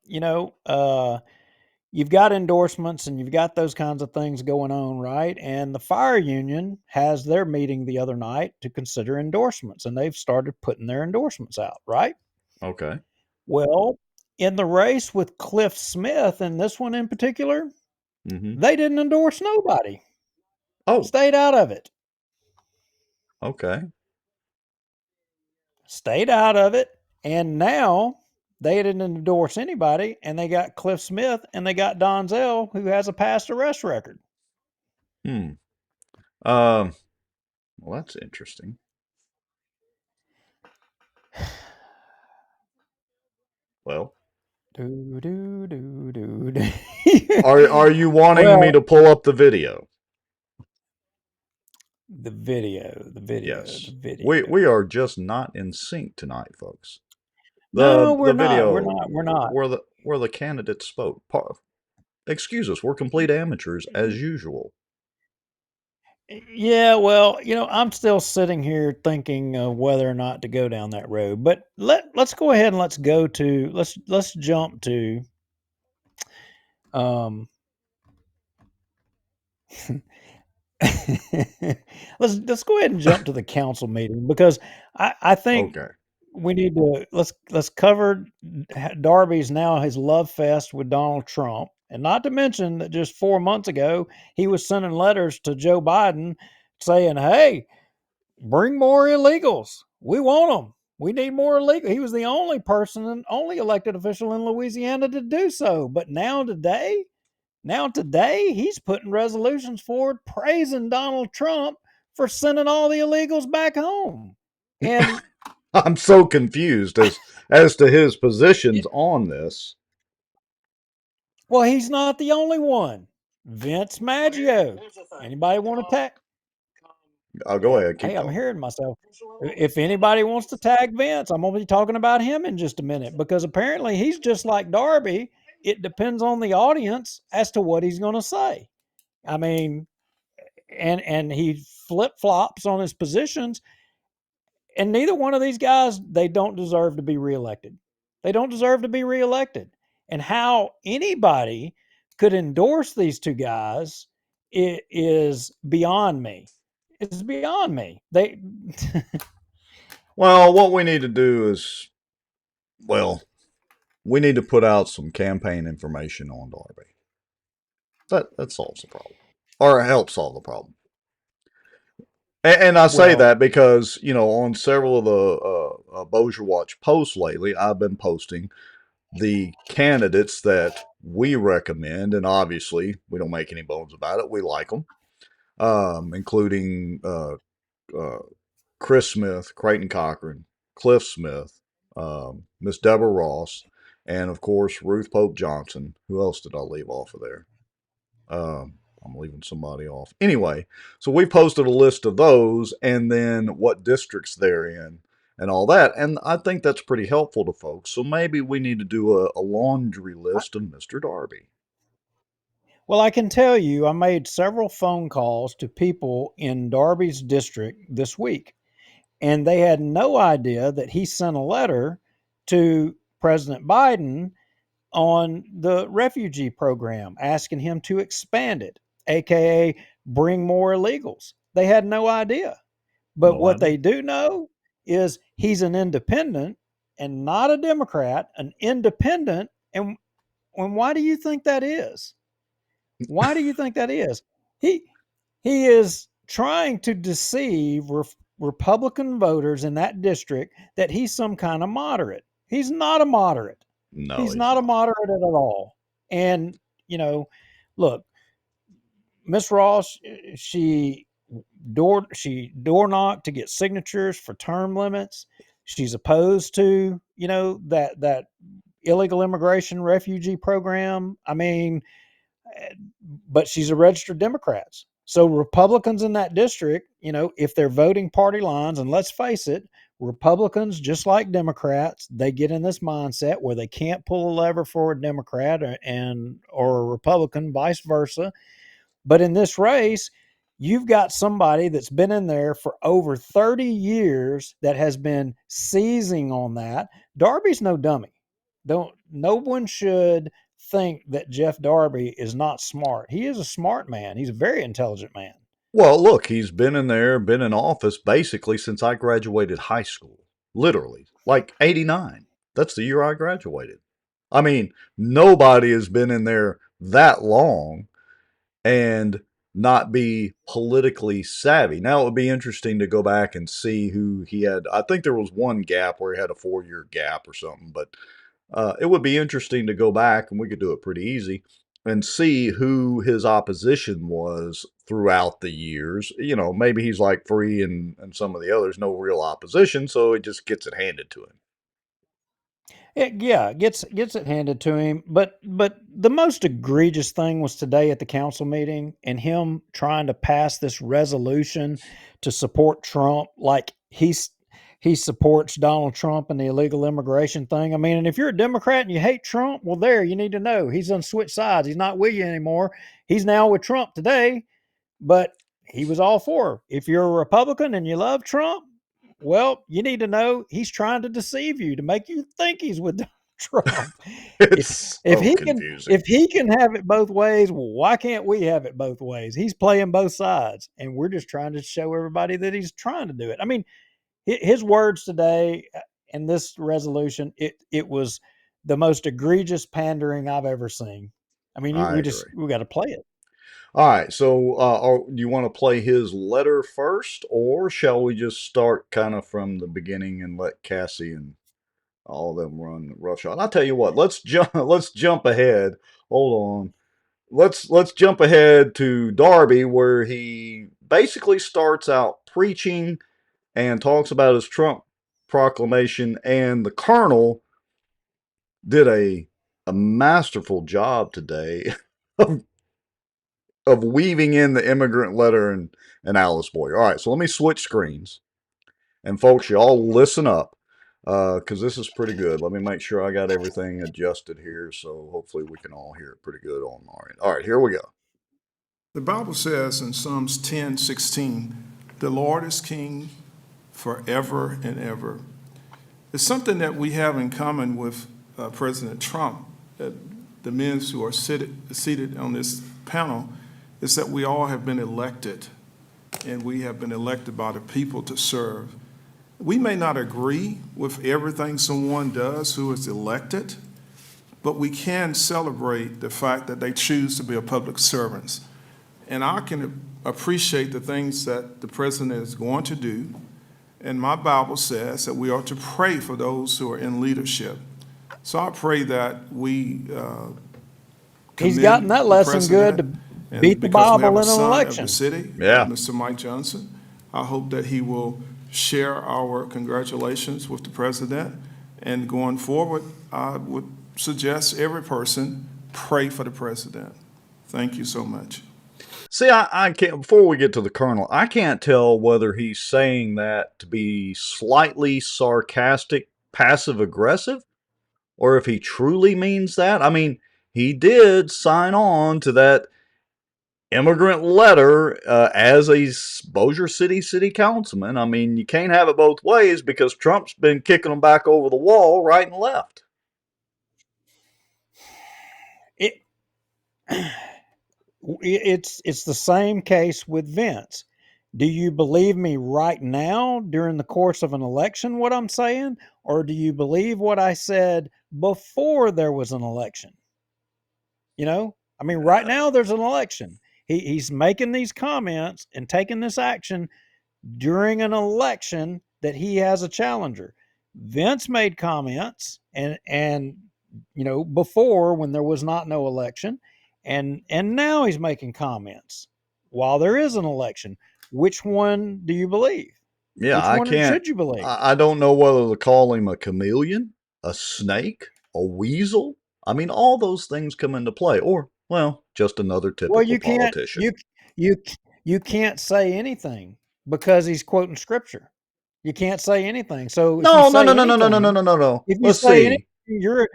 You've got endorsements and you've got those kinds of things going on, right? And the fire union has their meeting the other night to consider endorsements, and they've started putting their endorsements out, right? Okay. Well, in the race with Cliff Smith, and this one in particular, they didn't endorse nobody. Oh. Stayed out of it. Okay. Stayed out of it. And now they didn't endorse anybody, and they got Cliff Smith and they got Donzel, who has a past arrest record. Well, that's interesting. Well, are you wanting me to pull up the video? The video. Yes. The video. We are just not in sync tonight, folks. No, we're the not. video We're not. Where the candidates spoke. Excuse us, we're complete amateurs as usual. Yeah, well, I'm still sitting here thinking whether or not to go down that road. But let's go ahead and let's jump to let's go ahead and jump to the council meeting, because I think we need to let's cover Darby's now his love fest with Donald Trump, and not to mention that just 4 months ago he was sending letters to Joe Biden saying, "Hey, bring more illegals. We want them. We need more illegal." He was the only only elected official in Louisiana to do so. But now today, he's putting resolutions forward praising Donald Trump for sending all the illegals back home. And I'm so confused as to his positions on this. Well, he's not the only one. Vince Maggio. Anybody want to tag? I'll go ahead. Hey, I'm hearing myself. If anybody wants to tag Vince, I'm going to be talking about him in just a minute, because apparently he's just like Darby. It depends on the audience as to what he's going to say. I mean, and he flip-flops on his positions, and neither one of these guys, they don't deserve to be reelected. They don't deserve to be reelected. And how anybody could endorse these two guys is beyond me. It's beyond me. Well, what we need to do is, we need to put out some campaign information on Darby. That solves the problem, or helps solve the problem. And I say that because, on several of the Bossier Watch posts lately, I've been posting the candidates that we recommend, and obviously we don't make any bones about it. We like them, including Chris Smith, Creighton Cochran, Cliff Smith, Miss Deborah Ross, and of course Ruth Pope Johnson. Who else did I leave off of there? I'm leaving somebody off. Anyway, so we posted a list of those and then what districts they're in and all that. And I think that's pretty helpful to folks. So maybe we need to do a laundry list of Mr. Darby. Well, I can tell you, I made several phone calls to people in Darby's district this week, and they had no idea that he sent a letter to President Biden on the refugee program, asking him to expand it, aka bring more illegals. They had no idea. But No what idea. they do know is he's an independent and not a Democrat, an independent. And why do you think that is? Why do you think that is? He he is trying to deceive Republican voters in that district that he's some kind of moderate. He's not a moderate. No, He's he's not a not. moderate at all. And look, Miss Ross, she door knocked to get signatures for term limits. She's opposed to that illegal immigration refugee program. I mean, but she's a registered Democrat. So Republicans in that district, if they're voting party lines, and let's face it, Republicans, just like Democrats, they get in this mindset where they can't pull a lever for a Democrat or a Republican, vice versa. But in this race, you've got somebody that's been in there for over 30 years that has been seizing on that. Darby's no dummy. No one should think that Jeff Darby is not smart. He is a smart man. He's a very intelligent man. Well, look, he's been in there, been in office basically since I graduated high school. Literally, like 89. That's the year I graduated. I mean, nobody has been in there that long and not be politically savvy. Now, it would be interesting to go back and see who he had. I think there was one gap where he had a 4-year gap or something, but it would be interesting to go back, and we could do it pretty easy, and see who his opposition was throughout the years. Maybe he's like Free and some of the others, no real opposition, so he just gets it handed to him. Gets it handed to him. But the most egregious thing was today at the council meeting and him trying to pass this resolution to support Trump, like he supports Donald Trump and the illegal immigration thing. I mean, and if you're a Democrat and you hate Trump, well, there you need to know he's on switch sides. He's not with you anymore. He's now with Trump today, but he was all for. If you're a Republican and you love Trump, well, you need to know he's trying to deceive you to make you think he's with Trump. It's if so he confusing. if he can have it both ways, well, why can't we have it both ways? He's playing both sides, and we're just trying to show everybody that he's trying to do it. I mean, his words today in this resolution, it was the most egregious pandering I've ever seen. I mean, I we agree. got to play it. All right, so do you want to play his letter first, or shall we just start kind of from the beginning and let Cassie and all of them run rush on? I'll tell you what. Let's jump. Let's jump ahead. Hold on. Let's jump ahead to Darby, where he basically starts out preaching and talks about his Trump proclamation, and the Colonel did a masterful job today of weaving in the immigrant letter and Alice Boy. All right, so let me switch screens. And folks, you all listen up because this is pretty good. Let me make sure I got everything adjusted here, so hopefully we can all hear it pretty good on our end. All right, here we go. The Bible says in Psalms 10:16, the Lord is king forever and ever. It's something that we have in common with President Trump, the men who are seated on this panel, is that we all have been elected, and we have been elected by the people to serve. We may not agree with everything someone does who is elected, but we can celebrate the fact that they choose to be a public servant. And I can appreciate the things that the president is going to do. And my Bible says that we are to pray for those who are in leadership. So I pray that we he's gotten that lesson good to beat the Bible in an election. Of the city, Yeah. Mr. Mike Johnson. I hope that he will share our congratulations with the president. And going forward, I would suggest every person pray for the president. Thank you so much. See, I can't, before we get to the Colonel, I can't tell whether he's saying that to be slightly sarcastic, passive aggressive, or if he truly means that. I mean, he did sign on to that immigrant letter as a Bossier city councilman. I mean, you can't have it both ways because Trump's been kicking them back over the wall right and left. It's the same case with Vince. Do you believe me right now during the course of an election, what I'm saying? Or do you believe what I said before there was an election? You know, I mean, right now there's an election. He's making these comments and taking this action during an election that he has a challenger. Vince made comments and you know, before when there was not no election, and now he's making comments while there is an election. Which one do you believe? Yeah, Which I one can't. should you believe? I don't know whether to call him a chameleon, a snake, a weasel. I mean, all those things come into play, or well, just another Well, typical politician. you you can't say anything because he's quoting scripture. You can't say anything. So if you No, no, say no, no, no, no, no, no, anything, no, no, no. if you Let's say anything, see. you're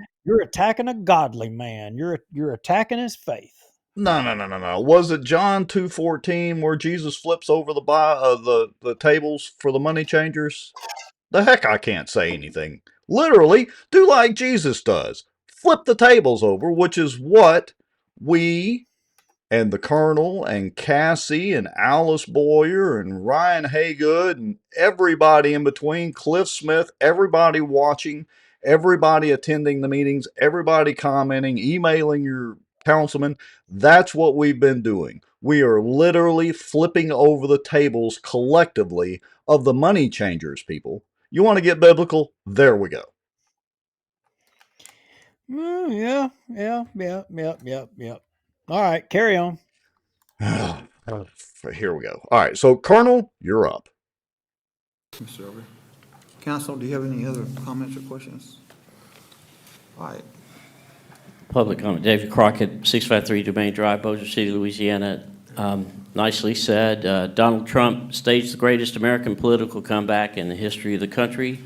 attacking a godly man. You're attacking his faith. No, no, no, no, no. Was it John 2:14 where Jesus flips over the tables for the money changers? The heck, I can't say anything. Literally, do like Jesus does. Flip the tables over, which is what we and the Colonel and Cassie and Alice Boyer and Ryan Haygood and everybody in between, Cliff Smith, everybody watching, everybody attending the meetings, everybody commenting, emailing your councilman. That's what we've been doing. We are literally flipping over the tables collectively of the money changers, people. You want to get biblical? There we go. Yeah. All right, carry on. Here we go. All right, so Colonel, you're up. Mr. Silver. Council, do you have any other comments or questions? All right. Public comment. David Crockett, 653 Domain Drive, Bossier City, Louisiana. Nicely said. Donald Trump staged the greatest American political comeback in the history of the country.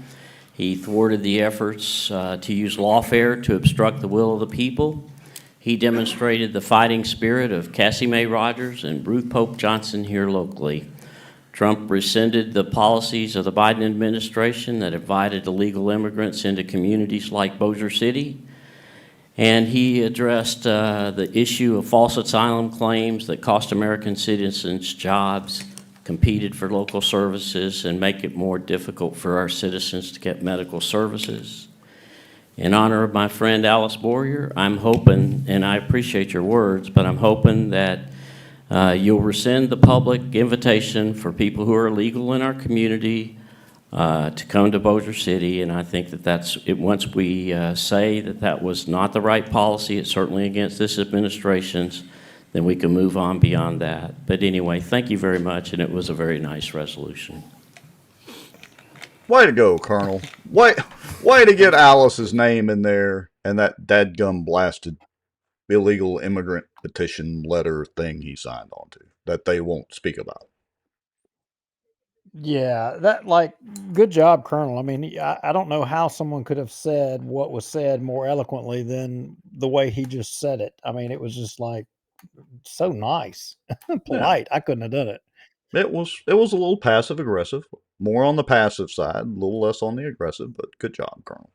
He thwarted the efforts to use lawfare to obstruct the will of the people. He demonstrated the fighting spirit of Cassie Mae Rogers and Ruth Pope Johnson here locally. Trump rescinded the policies of the Biden administration that invited illegal immigrants into communities like Bossier City. And he addressed the issue of false asylum claims that cost American citizens jobs, competed for local services, and make it more difficult for our citizens to get medical services. In honor of my friend Alice Boyer, I'm hoping, and I appreciate your words, but I'm hoping that you'll rescind the public invitation for people who are illegal in our community to come to Bossier City, and I think that that's it. Once we say that that was not the right policy, it's certainly against this administration's, then we can move on beyond that. But anyway, thank you very much, and it was a very nice resolution. Way to go, Colonel. Way to get Alice's name in there and that dadgum blasted illegal immigrant petition letter thing he signed onto that they won't speak about. Yeah, good job, Colonel. I mean, I don't know how someone could have said what was said more eloquently than the way he just said it. I mean, it was just like so nice, polite. Yeah. I couldn't have done it. It was a little passive aggressive, more on the passive side, a little less on the aggressive, but good job, Colonel.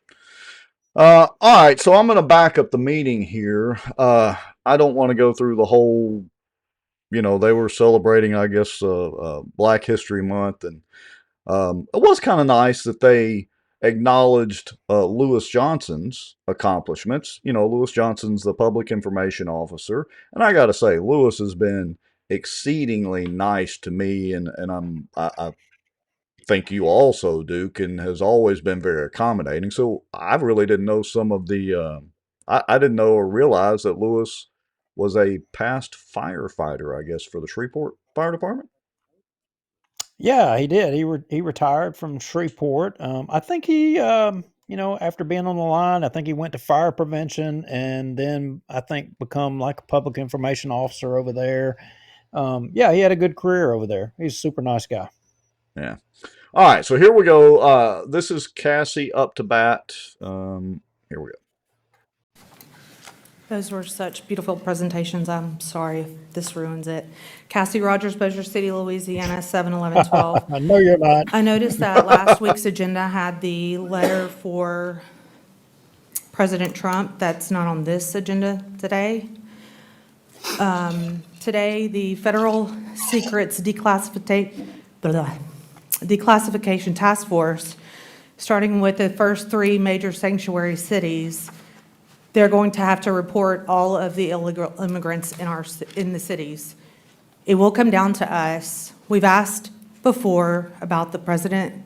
All right, so I'm going to back up the meeting here. I don't want to go through the whole, they were celebrating, I guess, Black History Month, and it was kind of nice that they acknowledged Lewis Johnson's accomplishments. Lewis Johnson's the public information officer, and I got to say, Lewis has been exceedingly nice to me, and I think you also, Duke, and has always been very accommodating. So I really didn't know some of the, I didn't know or realize that Lewis was a past firefighter, I guess, for the Shreveport Fire Department. Yeah, he did. He retired from Shreveport. I think he, after being on the line, I think he went to fire prevention and then I think become like a public information officer over there. Yeah, he had a good career over there. He's a super nice guy. Yeah. All right, so here we go. This is Cassie up to bat. Here we go. Those were such beautiful presentations. I'm sorry if this ruins it. Cassie Rogers, Bossier City, Louisiana, 7/11/12. No, you're not. I noticed that last week's agenda had the letter for President Trump. That's not on this agenda today. Today, the Federal Secrets Declassification Task Force, starting with the first 3 major sanctuary cities, they're going to have to report all of the illegal immigrants in the cities. It will come down to us. We've asked before about the President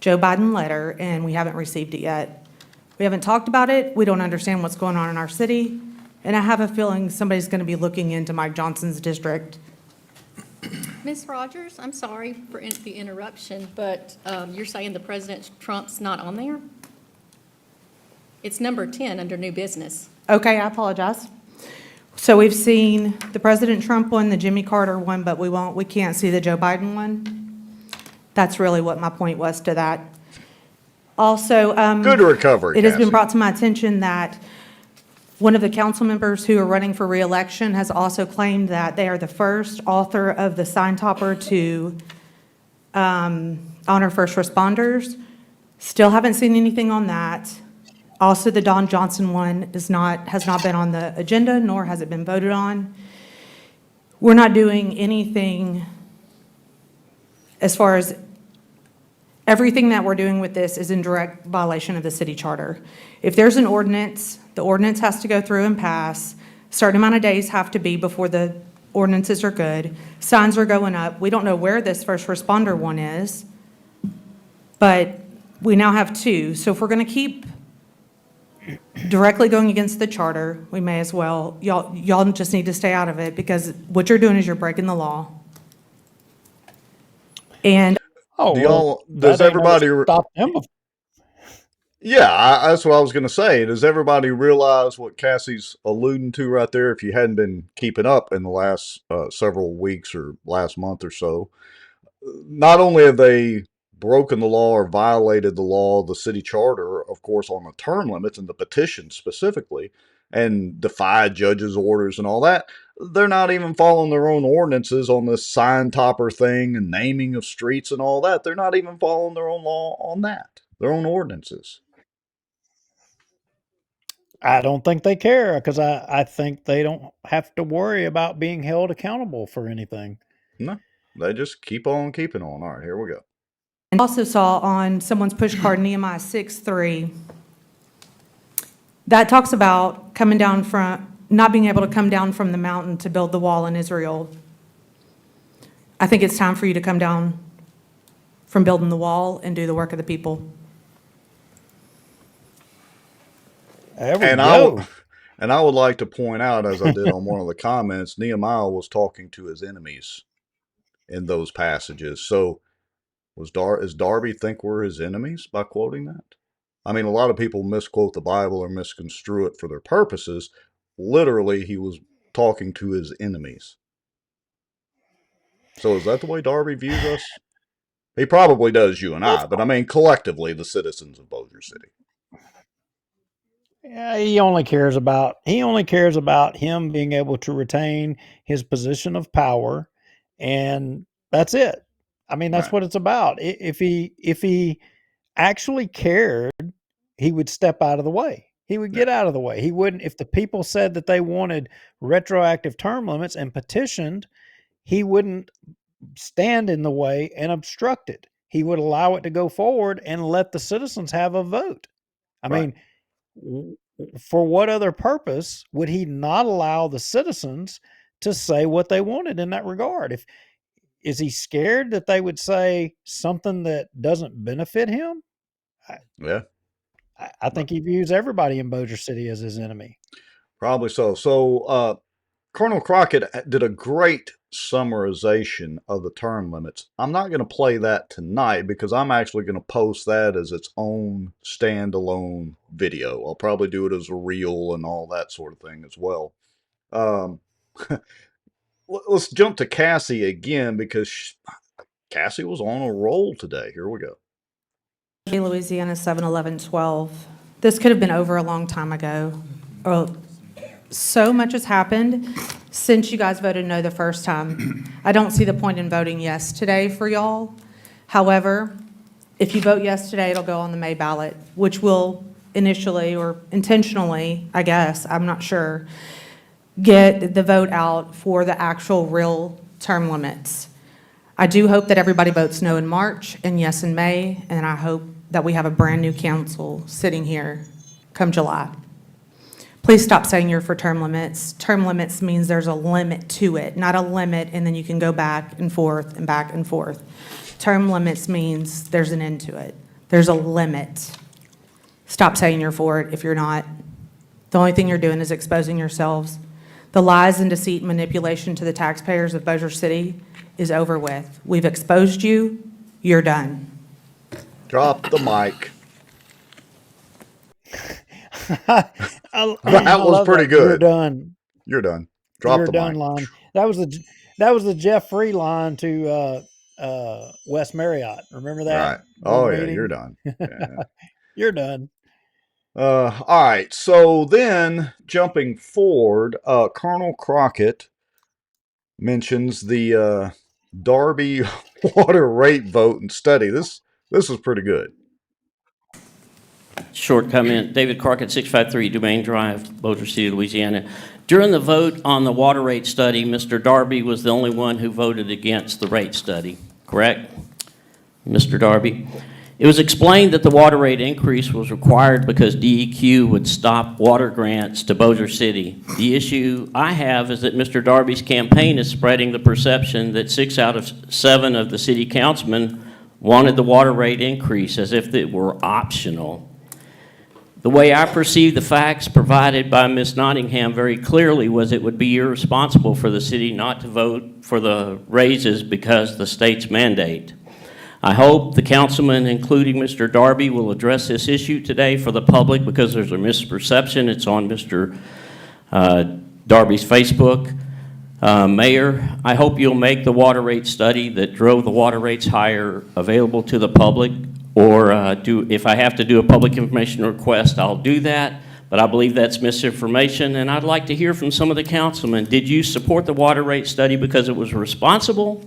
Joe Biden letter, and we haven't received it yet. We haven't talked about it. We don't understand what's going on in our city, and I have a feeling somebody's going to be looking into Mike Johnson's district. Ms. Rogers, I'm sorry for the interruption, but you're saying the President Trump's not on there? It's number 10 under new business. Okay, I apologize. So we've seen the President Trump one, the Jimmy Carter one, but we can't see the Joe Biden one. That's really what my point was to that. Also, good recovery. It has been brought to my attention that one of the council members who are running for re-election has also claimed that they are the first author of the sign topper to honor first responders. Still haven't seen anything on that. Also, the Don Johnson one has not been on the agenda, nor has it been voted on. We're not doing anything as far as everything that we're doing with this is in direct violation of the city charter. If there's an ordinance, the ordinance has to go through and pass. A certain amount of days have to be before the ordinances are good. Signs are going up. We don't know where this first responder one is, but we now have 2. So if we're going to keep directly going against the charter, we may as well, y'all just need to stay out of it, because what you're doing is you're breaking the law. And does everybody stop them? Yeah, that's what I was going to say. Does everybody realize what Cassie's alluding to right there? If you hadn't been keeping up in the last several weeks or last month or so, not only have they broken the law or violated the law, the city charter, of course, on the term limits and the petition specifically, and defied judges' orders and all that, they're not even following their own ordinances on this sign topper thing and naming of streets and all that. They're not even following their own law on that, their own ordinances. I don't think they care, because I think they don't have to worry about being held accountable for anything. No, they just keep on keeping on. All right, here we go. And also saw on someone's push card, Nehemiah 6:3, that talks about coming down from, not being able to come down from the mountain to build the wall in Israel. I think it's time for you to come down from building the wall and do the work of the people. And I would like to point out, as I did on one of the comments, Nehemiah was talking to his enemies in those passages. So does Darby think we're his enemies by quoting that? I mean, a lot of people misquote the Bible or misconstrue it for their purposes. Literally, he was talking to his enemies. So is that the way Darby views us? He probably does, you and I, but I mean collectively the citizens of Bossier City. Yeah, he only cares about him being able to retain his position of power, and that's it. I mean, that's what it's about. If he actually cared, he would step out of the way. He would get out of the way. He wouldn't, if the people said that they wanted retroactive term limits and petitioned, he wouldn't stand in the way and obstruct it. He would allow it to go forward and let the citizens have a vote. I mean, for what other purpose would he not allow the citizens to say what they wanted in that regard? Is he scared that they would say something that doesn't benefit him? I think he views everybody in Bossier City as his enemy. Probably so. So Colonel Crockett did a great summarization of the term limits. I'm not going to play that tonight because I'm actually going to post that as its own standalone video. I'll probably do it as a reel and all that sort of thing as well. Let's jump to Cassie again, because Cassie was on a roll today. Here we go. Louisiana 7/11/12. This could have been over a long time ago. so much has happened since you guys voted no the first time. I don't see the point in voting yes today for y'all. However, if you vote yes today, it'll go on the May ballot, which will initially or intentionally, I guess, I'm not sure, get the vote out for the actual real term limits. I do hope that everybody votes no in March and yes in May, and I hope that we have a brand-new council sitting here come July. Please stop saying you're for term limits. Term limits means there's a limit to it, not a limit, and then you can go back and forth and back and forth. Term limits means there's an end to it. There's a limit. Stop saying you're for it if you're not. The only thing you're doing is exposing yourselves. The lies and deceit and manipulation to the taxpayers of Bossier City is over with. We've exposed you. You're done. Drop the mic. That was pretty good. You're done. You're done. Drop You're the done mic. line. That was the Jeff Free line to West Marriott. Remember that? Right. Oh yeah, meeting? you're done. Yeah. You're done. All right. So then, jumping forward, Colonel Crockett mentions the Darby water rate vote and study. This is pretty good. Short comment. David Crockett, 653 Dumaine Drive, Bossier City, Louisiana. During the vote on the water rate study, Mr. Darby was the only one who voted against the rate study, correct? Mr. Darby? It was explained that the water rate increase was required because DEQ would stop water grants to Bossier City. The issue I have is that Mr. Darby's campaign is spreading the perception that 6 out of 7 of the city councilmen wanted the water rate increase as if it were optional. The way I perceive the facts provided by Ms. Nottingham very clearly was it would be irresponsible for the city not to vote for the raises because the state's mandate. I hope the councilman, including Mr. Darby, will address this issue today for the public because there's a misperception. It's on Mr. Darby's Facebook. Mayor, I hope you'll make the water rate study that drove the water rates higher available to the public, or if I have to do a public information request, I'll do that. But I believe that's misinformation, and I'd like to hear from some of the councilmen. Did you support the water rate study because it was responsible,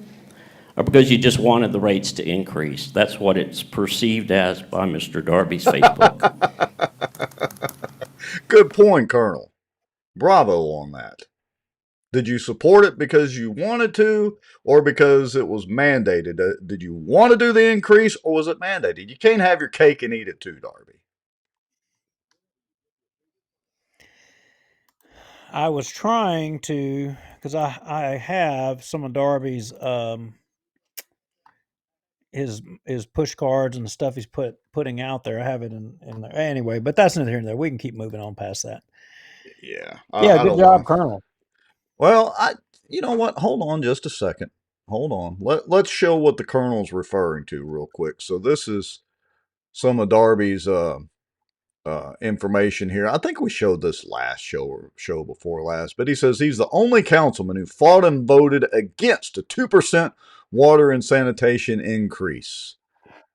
or because you just wanted the rates to increase? That's what it's perceived as by Mr. Darby's Facebook. Good point, Colonel. Bravo on that. Did you support it because you wanted to, or because it was mandated? Did you want to do the increase, or was it mandated? You can't have your cake and eat it too, Darby. I was trying to, because I have some of Darby's his push cards and the stuff he's putting out there. I have it in there anyway, but that's neither here nor there. We can keep moving on past that. Yeah. Yeah, good job, Colonel. Well, you know what? Hold on just a second. Hold on. Let's show what the Colonel's referring to real quick. So this is some of Darby's information here. I think we showed this last show or show before last, but he says he's the only councilman who fought and voted against a 2% water and sanitation increase.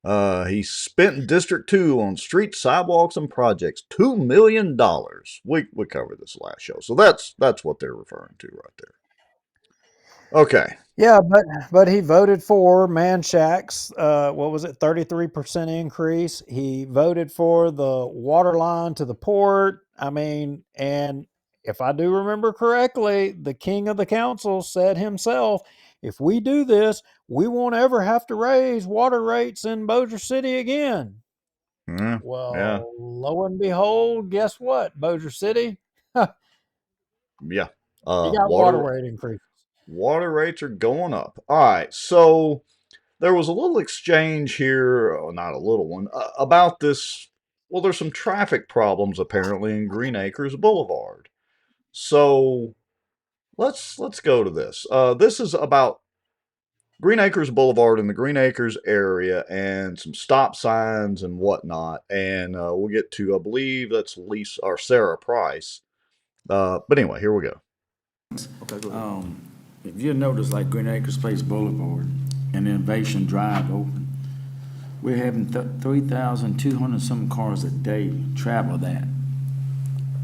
He spent District 2 on streets, sidewalks, and projects. $2 million. We covered this last show. So that's what they're referring to right there. Okay. Yeah, but he voted for Man Shack's, what was it, 33% increase. He voted for the water line to the port. I mean, and if I do remember correctly, the king of the council said himself, if we do this, we won't ever have to raise water rates in Bossier City again. Well, yeah. Lo and behold, guess what, Bossier City? Yeah. You got water rate increase. Water rates are going up. All right. So there was a little exchange here, not a little one, about this. Well, there's some traffic problems apparently in Green Acres Boulevard. So let's go to this. This is about Green Acres Boulevard in the Green Acres area and some stop signs and whatnot. And we'll get to, I believe that's Lisa or Sarah Price. But anyway, here we go. Okay, if you notice, like Green Acres Place Boulevard and Innovation Drive open, we're having 3,200 some cars a day travel that.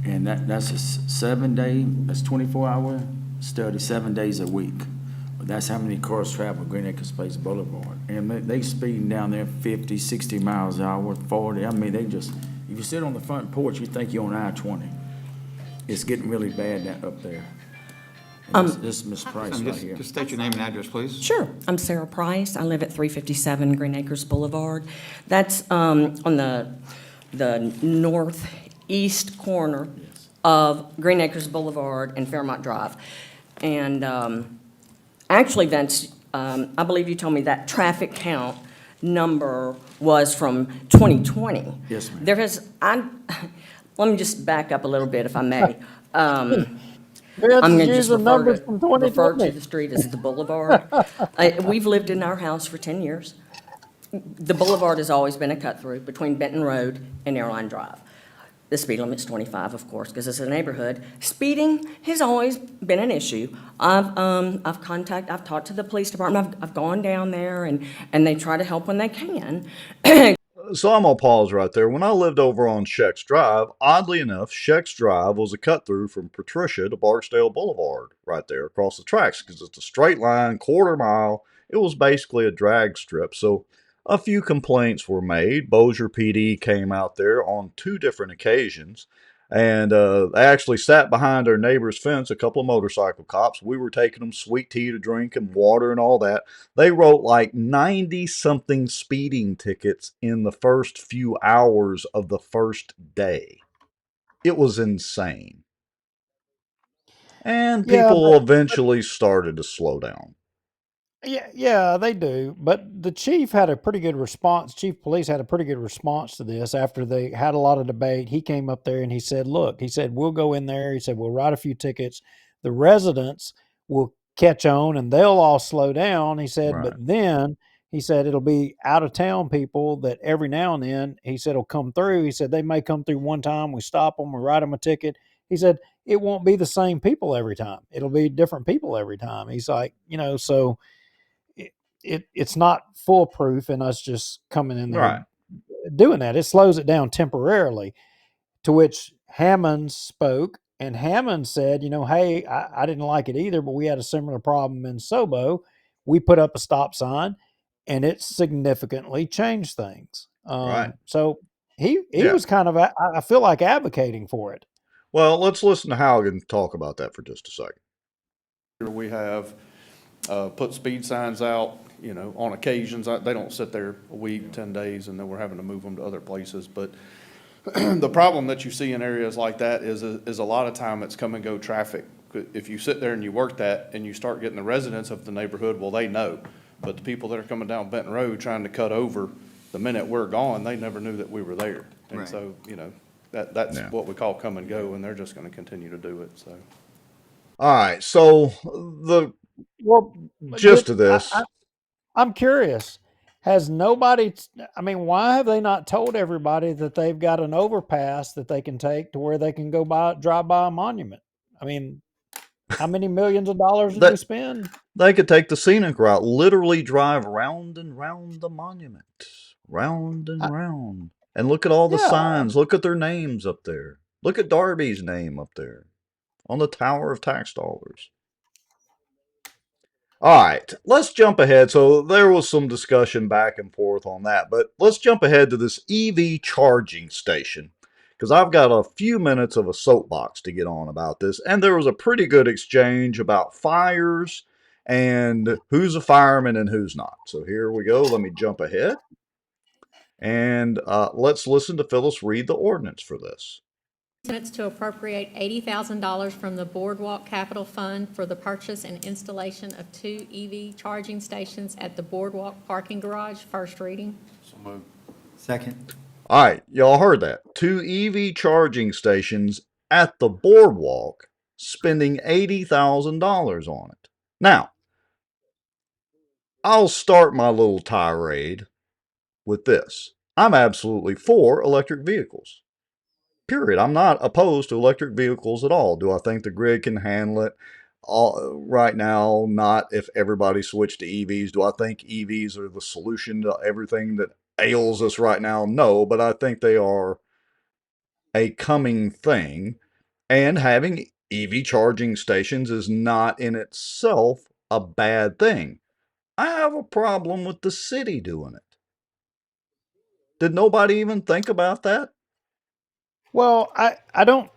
And that's a 7-day, that's 24-hour study, 7 days a week. But that's how many cars travel Green Acres Place Boulevard. And they speeding down there 50, 60 miles an hour, 40. I mean, if you sit on the front porch, you think you're on I-20. It's getting really bad up there. This is Ms. Price right here. Just state your name and address, please. Sure. I'm Sarah Price. I live at 357 Green Acres Boulevard. That's on the northeast corner of Green Acres Boulevard and Fairmont Drive. And actually, Vince, I believe you told me that traffic count number was from 2020. Yes, ma'am. Let me just back up a little bit, if I may. I'm going to just refer to to the street as the boulevard. We've lived in our house for 10 years. The boulevard has always been a cut-through between Benton Road and Airline Drive. The speed limit's 25, of course, because it's a neighborhood. Speeding has always been an issue. I've talked to the police department. I've gone down there, and they try to help when they can. So I'm going to pause right there. When I lived over on Sheck's Drive, oddly enough, Sheck's Drive was a cut-through from Patricia to Barksdale Boulevard right there across the tracks because it's a straight line, quarter mile. It was basically a drag strip. So a few complaints were made. Bossier PD came out there on 2 different occasions, and they actually sat behind our neighbor's fence, a couple of motorcycle cops. We were taking them sweet tea to drink and water and all that. They wrote like 90-something speeding tickets in the first few hours of the first day. It was insane. And people eventually started to slow down. Yeah, they do. But the chief had a pretty good response. Chief police had a pretty good response to this after they had a lot of debate. He came up there and he said, look, he said, we'll go in there. He said, we'll write a few tickets. The residents will catch on and they'll all slow down. He said, Right. but then he said, it'll be out of town people that every now and then, he said, will come through. He said, they may come through one time. We stop them, we write them a ticket. He said, it won't be the same people every time. It'll be different people every time. He's like, so it's not foolproof in us just coming in there Right. doing that. It slows it down temporarily. To which Hammond spoke, and Hammond said, hey, I didn't like it either, but we had a similar problem in Sobo. We put up a stop sign, and it significantly changed things. Right. So he was kind of, I feel like, advocating for it. Well, let's listen to Halligan talk about that for just a second. We have put speed signs out, on occasions. They don't sit there a week, 10 days, and then we're having to move them to other places. But the problem that you see in areas like that is a lot of time it's come and go traffic. If you sit there and you work that and you start getting the residents of the neighborhood, well, they know. But the people that are coming down Benton Road trying to cut over, the minute we're gone, they never knew that we were there. And Right. So, that's what we call come and go, and they're just going to continue to do it. So. All right. So the gist of this. I'm curious. Has nobody, why have they not told everybody that they've got an overpass that they can take to where they can go drive by a monument? How many millions of dollars did we spend? They could take the scenic route, literally drive round and round the monument, round and round. And look at all the signs. Look at their names up there. Look at Darby's name up there on the Tower of Tax Dollars. All right, let's jump ahead. So there was some discussion back and forth on that, but let's jump ahead to this EV charging station because I've got a few minutes of a soapbox to get on about this. And there was a pretty good exchange about fires and who's a fireman and who's not. So here we go. Let me jump ahead. And let's listen to Phyllis read the ordinance for this. Ordinance to appropriate $80,000 from the Boardwalk Capital Fund for the purchase and installation of 2 EV charging stations at the Boardwalk Parking Garage. First reading. So moved. Second. All right, y'all heard that. 2 EV charging stations at the Boardwalk, spending $80,000 on it. Now, I'll start my little tirade with this. I'm absolutely for electric vehicles. Period. I'm not opposed to electric vehicles at all. Do I think the grid can handle it? Right now, not if everybody switched to EVs. Do I think EVs are the solution to everything that ails us right now? No, but I think they are a coming thing. And having EV charging stations is not in itself a bad thing. I have a problem with the city doing it. Did nobody even think about that? Well, I don't,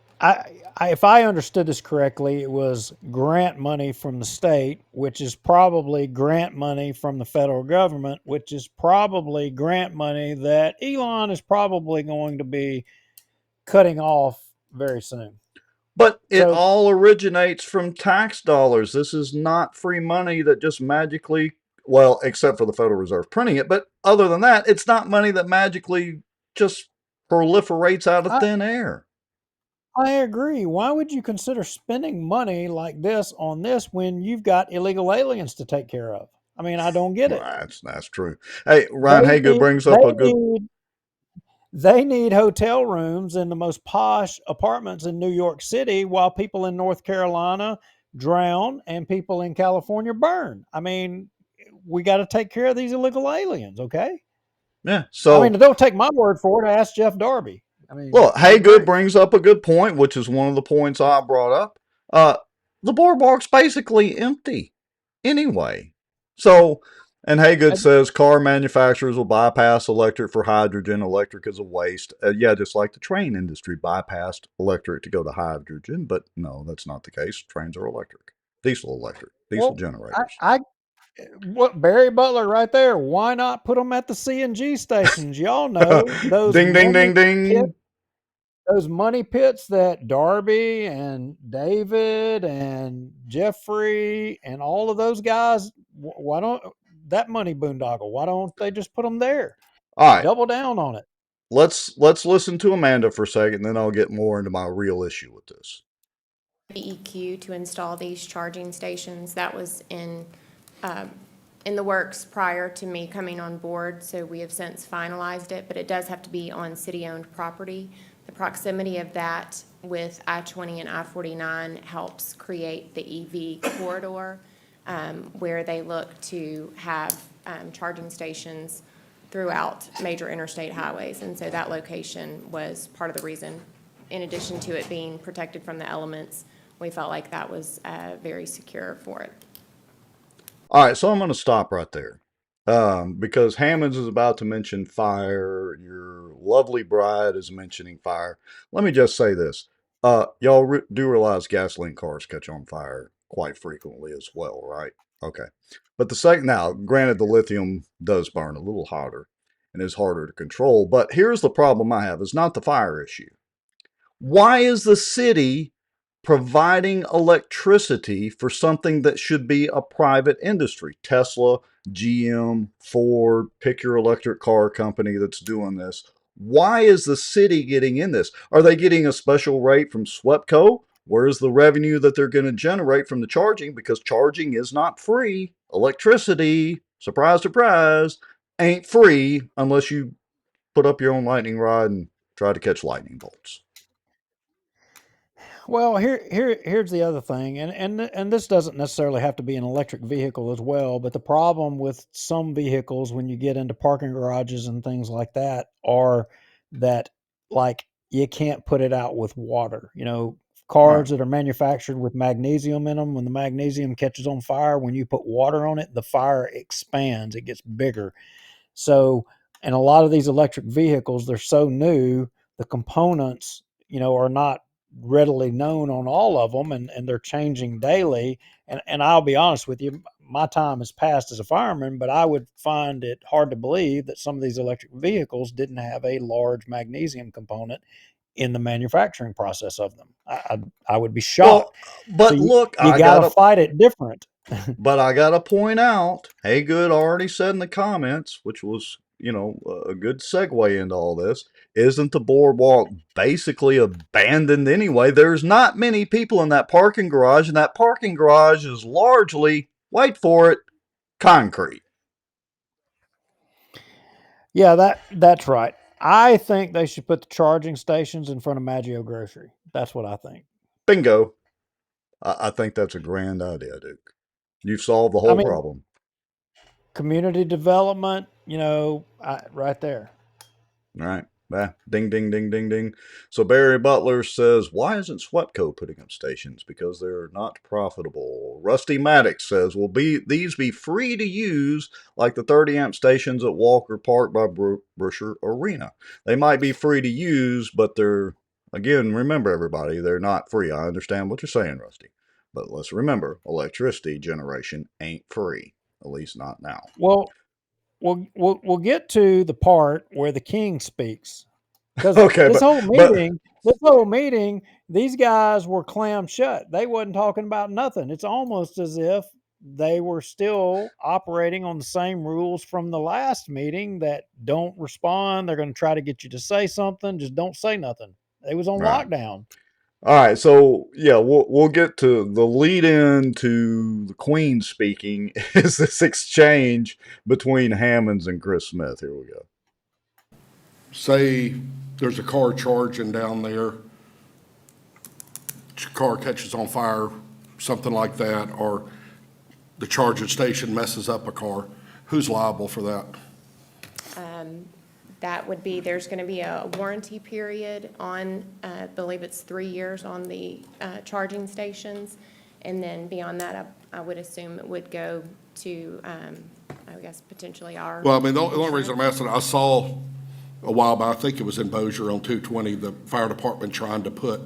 if I understood this correctly, it was grant money from the state, which is probably grant money from the federal government, which is probably grant money that Elon is probably going to be cutting off very soon. But it So, all originates from tax dollars. This is not free money that just magically, well, except for the Federal Reserve printing it, but other than that, it's not money that magically just proliferates out of thin air. I agree. Why would you consider spending money like this on this when you've got illegal aliens to take care of? I mean, I don't get it. That's true. Hey, Ryan Haygood brings up a good. They need hotel rooms in the most posh apartments in New York City while people in North Carolina drown and people in California burn. I mean, we got to take care of these illegal aliens, okay? Yeah. So, I mean, don't take my word for it. Ask Jeff Darby. I mean, look, Haygood brings up a good point, which is one of the points I brought up. The boardwalk's basically empty anyway. So, and Haygood says car manufacturers will bypass electric for hydrogen. Electric is a waste. Yeah, just like the train industry bypassed electric to go to hydrogen. But no, that's not the case. Trains are electric, diesel generators. What Barry Butler right there? Why not put them at the CNG stations? Y'all know those ding, ding, ding, ding. Those money pits that Darby and David and Jeffrey and all of those guys, why don't that money boondoggle? Why don't they just put them there? All right, double down on it. Let's listen to Amanda for a second, then I'll get more into my real issue with this. EQ to install these charging stations. That was in the works prior to me coming on board, so we have since finalized it, but it does have to be on city-owned property. The proximity of that with I-20 and I-49 helps create the EV corridor where they look to have charging stations throughout major interstate highways. And so that location was part of the reason. In addition to it being protected from the elements, we felt like that was very secure for it. All right, so I'm going to stop right there because Hammonds is about to mention fire. Your lovely bride is mentioning fire. Let me just say this. Y'all do realize gasoline cars catch on fire quite frequently as well, right? Okay. But the second, now, granted, the lithium does burn a little hotter and is harder to control. But here's the problem I have. It's not the fire issue. Why is the city providing electricity for something that should be a private industry? Tesla, GM, Ford, pick your electric car company that's doing this. Why is the city getting in this? Are they getting a special rate from SWEPCO? Where's the revenue that they're going to generate from the charging? Because charging is not free. Electricity, surprise, surprise, ain't free unless you put up your own lightning rod and try to catch lightning bolts. Well, here's the other thing, and this doesn't necessarily have to be an electric vehicle as well, but the problem with some vehicles when you get into parking garages and things like that are that, like, you can't put it out with water. You know, cars that are manufactured with magnesium in them, when the magnesium catches on fire, when you put water on it, the fire expands, it gets bigger. So, and a lot of these electric vehicles, they're so new, the components, are not readily known on all of them, and they're changing daily. And I'll be honest with you, my time has passed as a fireman, but I would find it hard to believe that some of these electric vehicles didn't have a large magnesium component in the manufacturing process of them. I would be shocked. Well, but so look, you got to fight it different. But I got to point out, Haygood already said in the comments, which was, a good segue into all this, isn't the boardwalk basically abandoned anyway? There's not many people in that parking garage, and that parking garage is largely, wait for it, concrete. Yeah, that's right. I think they should put the charging stations in front of Maggio Grocery. That's what I think. Bingo. I think that's a grand idea, Duke. You've solved the whole problem. Community development, right there. Right. Ding, ding, ding, ding, ding. So Barry Butler says, why isn't SWEPCO putting up stations? Because they're not profitable. Rusty Maddox says, will these be free to use like the 30 amp stations at Walker Park by Brusher Arena? They might be free to use, but they're, again, remember everybody, they're not free. I understand what you're saying, Rusty. But let's remember, electricity generation ain't free, at least not now. Well, we'll get to the part where the king speaks. Because okay, this whole meeting, these guys were clammed shut. They wasn't talking about nothing. It's almost as if they were still operating on the same rules from the last meeting that don't respond. They're going to try to get you to say something. Just don't say nothing. They was on lockdown. All right, so yeah, we'll get to the lead in to the Queen speaking is this exchange between Hammonds and Chris Smith. Here we go. Say there's a car charging down there, car catches on fire, something like that, or the charging station messes up a car. Who's liable for that? That would be, there's going to be a warranty period on, I believe it's 3 years on the charging stations. And then beyond that, I would assume it would go to, I guess, potentially our. Well, I mean, the only reason I'm asking, I saw a while back, I think it was in Bossier on 220, the fire department trying to put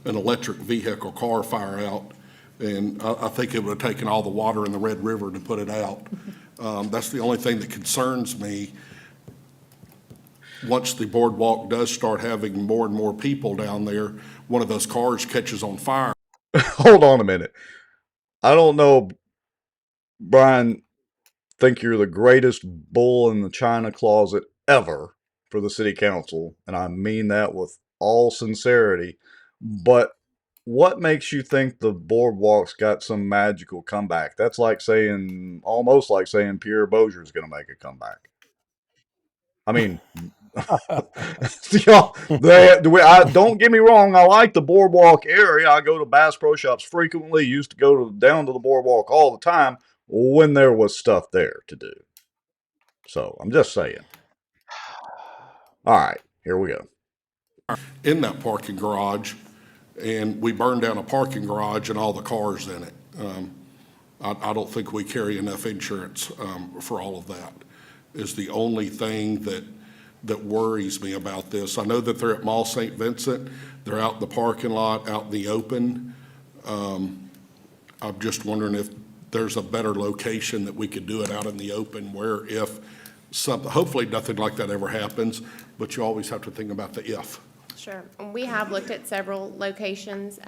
an electric vehicle car fire out. And I think it would have taken all the water in the Red River to put it out. That's the only thing that concerns me. Once the boardwalk does start having more and more people down there, one of those cars catches on fire. Hold on a minute. I don't know, Brian, think you're the greatest bull in the china closet ever for the city council, and I mean that with all sincerity. But what makes you think the boardwalk's got some magical comeback? That's like saying, almost like saying Pierre Bosier's going to make a comeback. I mean, y'all, don't get me wrong. I like the boardwalk area. I go to Bass Pro Shops frequently. Used to go down to the boardwalk all the time when there was stuff there to do. So I'm just saying. All right, here we go. In that parking garage, and we burned down a parking garage and all the cars in it. I don't think we carry enough insurance for all of that. Is the only thing that worries me about this. I know that they're at Mall St. Vincent. They're out in the parking lot, out in the open. I'm just wondering if there's a better location that we could do it out in the open where if something, hopefully nothing like that ever happens, but you always have to think about the if. Sure. We have looked at several locations.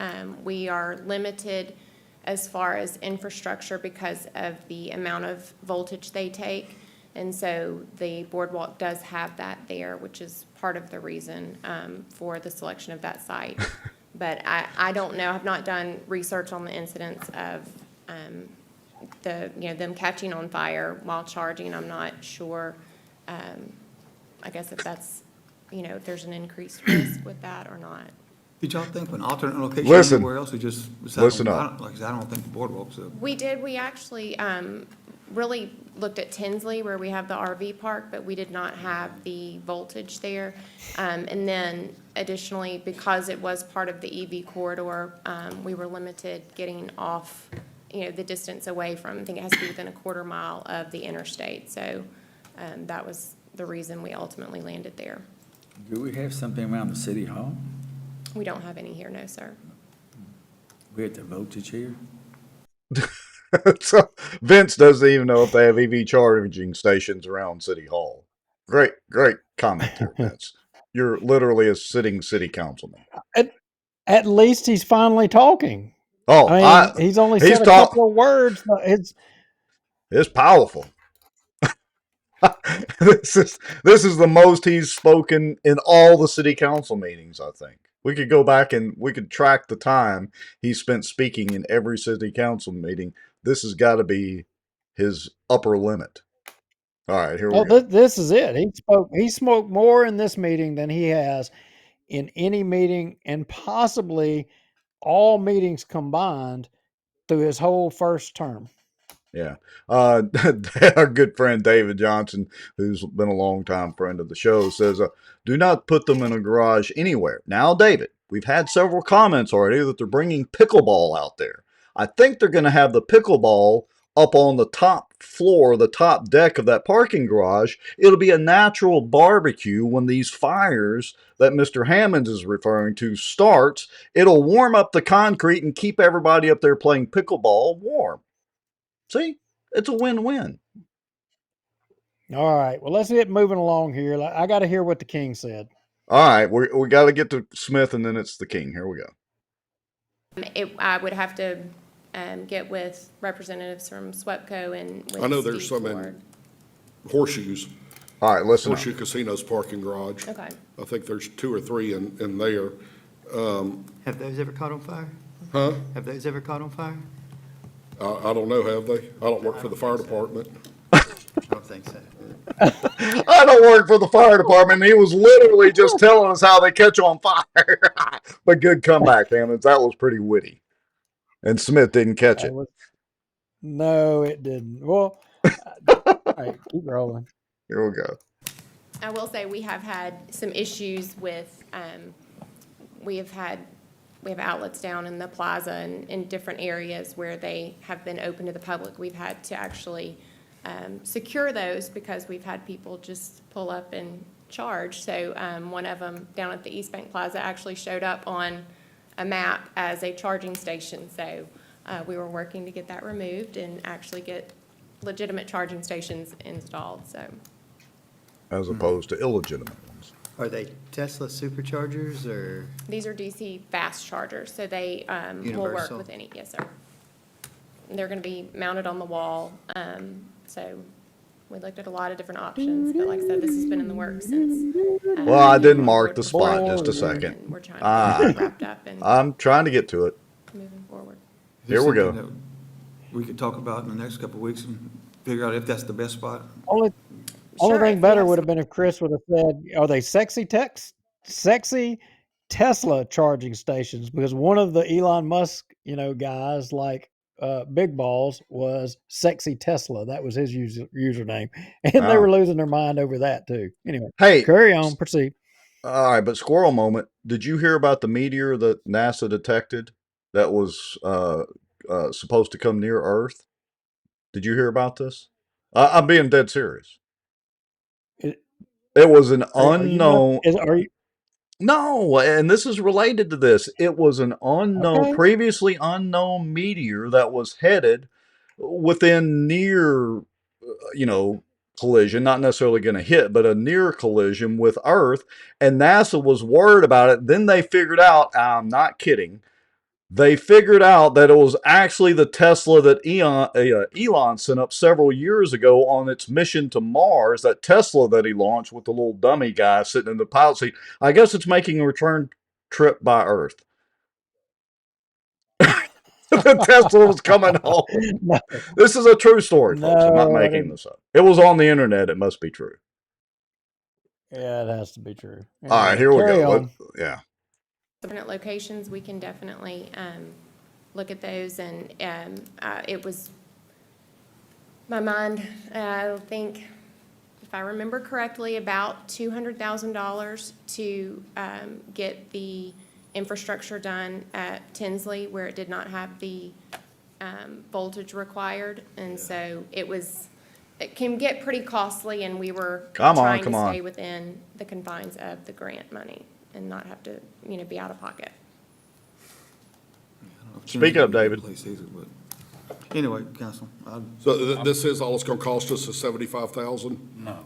We are limited as far as infrastructure because of the amount of voltage they take. And so the boardwalk does have that there, which is part of the reason for the selection of that site. But I don't know. I've not done research on the incidents of them catching on fire while charging. I'm not sure. I guess if that's, if there's an increased risk with that or not. Did y'all think of an alternate location anywhere else? Or just listen up. Like I said, I don't think the boardwalk's up. We did. We actually really looked at Tinsley where we have the RV park, but we did not have the voltage there. And then additionally, because it was part of the EV corridor, we were limited getting off, the distance away from, I think it has to be within a quarter mile of the interstate. So that was the reason we ultimately landed there. Do we have something around the city hall? We don't have any here, no, sir. We have the voltage here? So Vince doesn't even know if they have EV charging stations around City Hall. Great comment here, Vince. You're literally a sitting city councilman. At least he's finally talking. Oh, I mean, he's only said a couple of words. It's powerful. This is the most he's spoken in all the city council meetings, I think. We could go back and we could track the time he spent speaking in every city council meeting. This has got to be his upper limit. All right, here we go. This is it. He spoke more in this meeting than he has in any meeting and possibly all meetings combined through his whole first term. Yeah. Our good friend David Johnson, who's been a longtime friend of the show, says, do not put them in a garage anywhere. Now, David, we've had several comments already that they're bringing pickleball out there. I think they're going to have the pickleball up on the top floor, the top deck of that parking garage. It'll be a natural barbecue when these fires that Mr. Hammonds is referring to starts. It'll warm up the concrete and keep everybody up there playing pickleball warm. See, it's a win-win. All right. Well, let's get moving along here. I got to hear what the king said. All right, we got to get to Smith, and then it's the king. Here we go. I would have to get with representatives from SWEPCO and with I know there's Steve some Ford. in Horseshoes. All right, listen. Horseshoe Casino's parking garage. Okay. I think there's 2 or 3 in there. Have those ever caught on fire? Huh? Have those ever caught on fire? I don't know, have they? I don't work for the fire department. I don't think so. I don't work for the fire department. He was literally just telling us how they catch on fire. But good comeback, Hammonds. That was pretty witty. And Smith didn't catch it. No, it didn't. Well, all right, keep rolling. Here we go. I will say we have had some issues with, we have outlets down in the plaza and in different areas where they have been open to the public. We've had to actually secure those because we've had people just pull up and charge. So one of them down at the East Bank Plaza actually showed up on a map as a charging station. So we were working to get that removed and actually get legitimate charging stations installed. So, as opposed to illegitimate ones. Are they Tesla superchargers or? These are DC fast chargers, so they will work Universal? with any. Yes, sir. They're going to be mounted on the wall. So we looked at a lot of different options, but like I said, this has been in the works since. Well, I didn't mark the spot. Just a second. We're trying to get it wrapped up and I'm trying to get to it. moving forward. Here we go. Something that we could talk about in the next couple of weeks and figure out if that's the best spot. Only Sure, thing if better we have would have been if Chris would have said, "Are they sexy Tesla charging stations?" Because one of the Elon Musk, guys like Big Balls was sexy Tesla. That was his username, and they were losing their mind over that too. Anyway, Hey, carry on, proceed. All right, but squirrel moment. Did you hear about the meteor that NASA detected that was supposed to come near Earth? Did you hear about this? I'm being dead serious. It was an unknown. Are you? No, and this is related to this. It was an unknown, Okay. previously unknown meteor that was headed within near, collision, not necessarily going to hit, but a near collision with Earth. And NASA was worried about it. Then they figured out, I'm not kidding, they figured out that it was actually the Tesla that Elon sent up several years ago on its mission to Mars, that Tesla that he launched with the little dummy guy sitting in the pilot seat. I guess it's making a return trip by Earth. The Tesla was coming home. No. This is a true story, folks. I'm not No, I making didn't. this up. It was on the internet. It must be true. Yeah, it has to be true. All right, Anyway, here we carry go. on. Yeah. Different locations, we can definitely look at those, and it was my mind, I think, if I remember correctly, about $200,000 to get the infrastructure done at Tinsley where it did not have the voltage required, and so it can get pretty costly, and we were trying to stay within the confines of the grant money and not have to, be out of pocket. Speak up, David. Anyway, Council. So this is all it's gonna cost us is $75,000? No.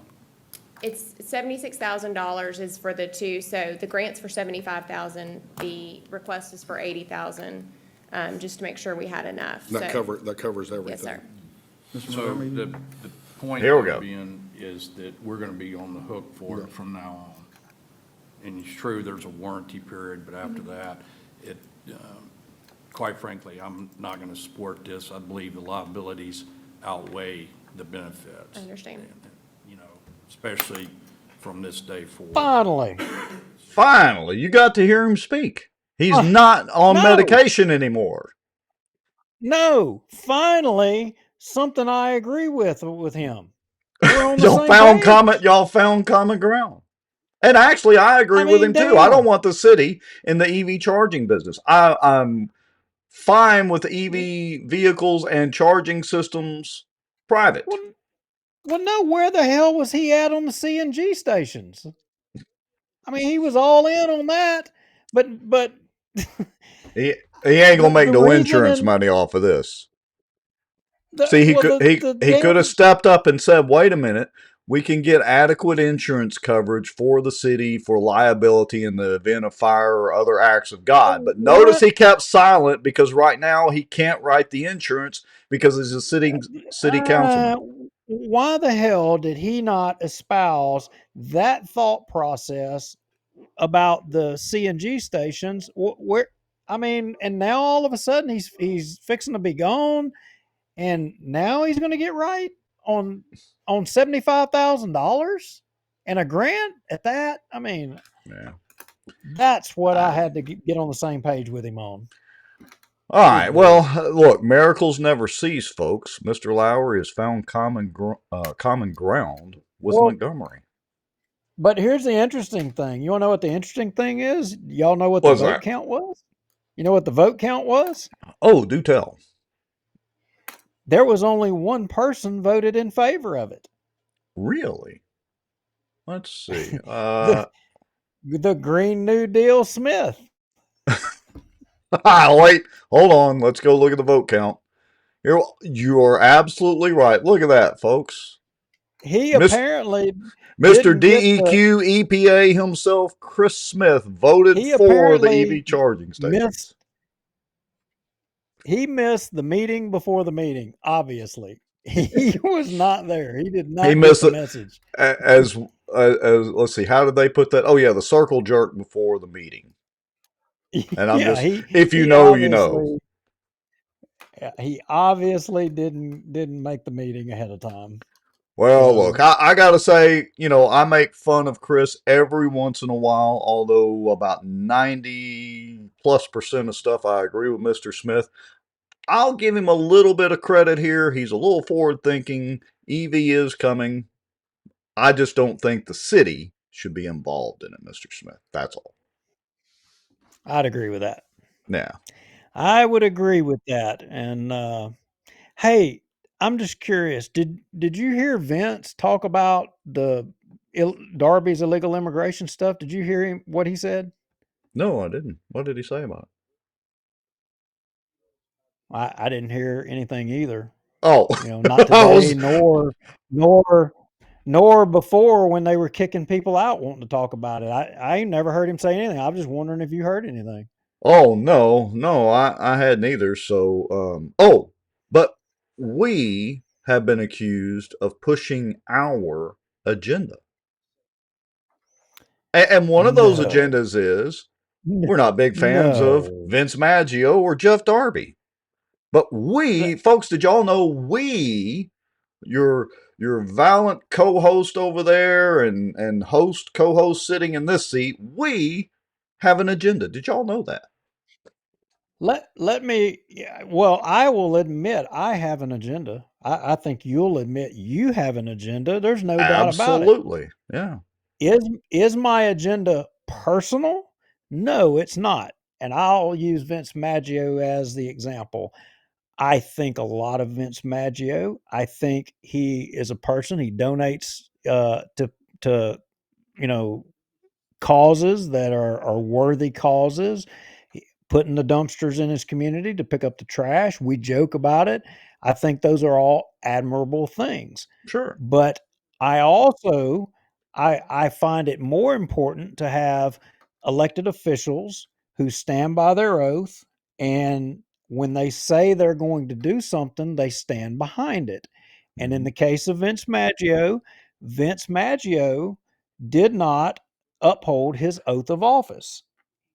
It's $76,000 is for the two, so the grant's for $75,000, the request is for $80,000, just to make sure we had enough. That covers everything? Yes, sir. So the point Here we go. is that we're gonna be on the hook for it from now on. And it's true, there's a warranty period, but after that, it, quite frankly, I'm not gonna support this. I believe the liabilities outweigh the benefits. I understand. Especially from this day forward. Finally, you got to hear him speak. He's not on medication anymore. No, finally, something I agree with him. We're on the same page. Y'all found common ground. And actually, I agree with him too. I don't want the city in the EV charging business. I'm fine with EV vehicles and charging systems private. Well, no, where the hell was he at on the CNG stations? I mean, he was all in on that, but he ain't gonna make no insurance money off of this. See, he could have stepped up and said, "Wait a minute, we can get adequate insurance coverage for the city for liability in the event of fire or other acts of God." But notice he kept silent because right now he can't write the insurance because he's a city councilman. Why the hell did he not espouse that thought process about the CNG stations? Where, I mean, and now all of a sudden he's fixing to be gone. And now he's going to get right on $75,000 and a grant at that. I mean, yeah, that's what I had to get on the same page with him on. All right. Well, look, miracles never cease, folks. Mr. Lowry has found common ground with Montgomery. But here's the interesting thing. You want to know what the interesting thing is? Y'all know what the vote count was? You know what the vote count was? Oh, do tell. There was only one person voted in favor of it. Really? Let's see. The Green New Deal Smith. Wait, hold on. Let's go look at the vote count. You are absolutely right. Look at that, folks. He apparently Mr. DEQ EPA himself, Chris Smith, voted for the EV charging stations. He missed the meeting before the meeting, obviously. He was not there. He did not get the message. As let's see, how did they put that? Oh yeah, the circle jerk before the meeting. And I'm if you know, you know. He obviously didn't make the meeting ahead of time. Well, look, I got to say, I make fun of Chris every once in a while, although about 90+% of stuff I agree with Mr. Smith. I'll give him a little bit of credit here. He's a little forward thinking. EV is coming. I just don't think the city should be involved in it, Mr. Smith. That's all. I'd agree with that. Yeah. I would agree with that. And hey, I'm just curious. Did you hear Vince talk about Darby's illegal immigration stuff? Did you hear what he said? No, I didn't. What did he say about it? I didn't hear anything either. Oh, not today, nor before when they were kicking people out wanting to talk about it. I ain't never heard him say anything. I was just wondering if you heard anything. Oh, no, I hadn't either. So, but we have been accused of pushing our agenda. And one of those agendas is we're not big fans of Vince Maggio or Jeff Darby. But folks, did y'all know your valiant co-host over there and co-host sitting in this seat, we have an agenda. Did y'all know that? Let me, well, I will admit I have an agenda. I think you'll admit you have an agenda. There's no doubt about it. Absolutely, yeah. Is my agenda personal? No, it's not. And I'll use Vince Maggio as the example. I think a lot of Vince Maggio. I think he is a person. He donates to causes that are worthy causes. Putting the dumpsters in his community to pick up the trash. We joke about it. I think those are all admirable things. Sure. But I also I find it more important to have elected officials who stand by their oath, and when they say they're going to do something, they stand behind it. And in the case of Vince Maggio did not uphold his oath of office.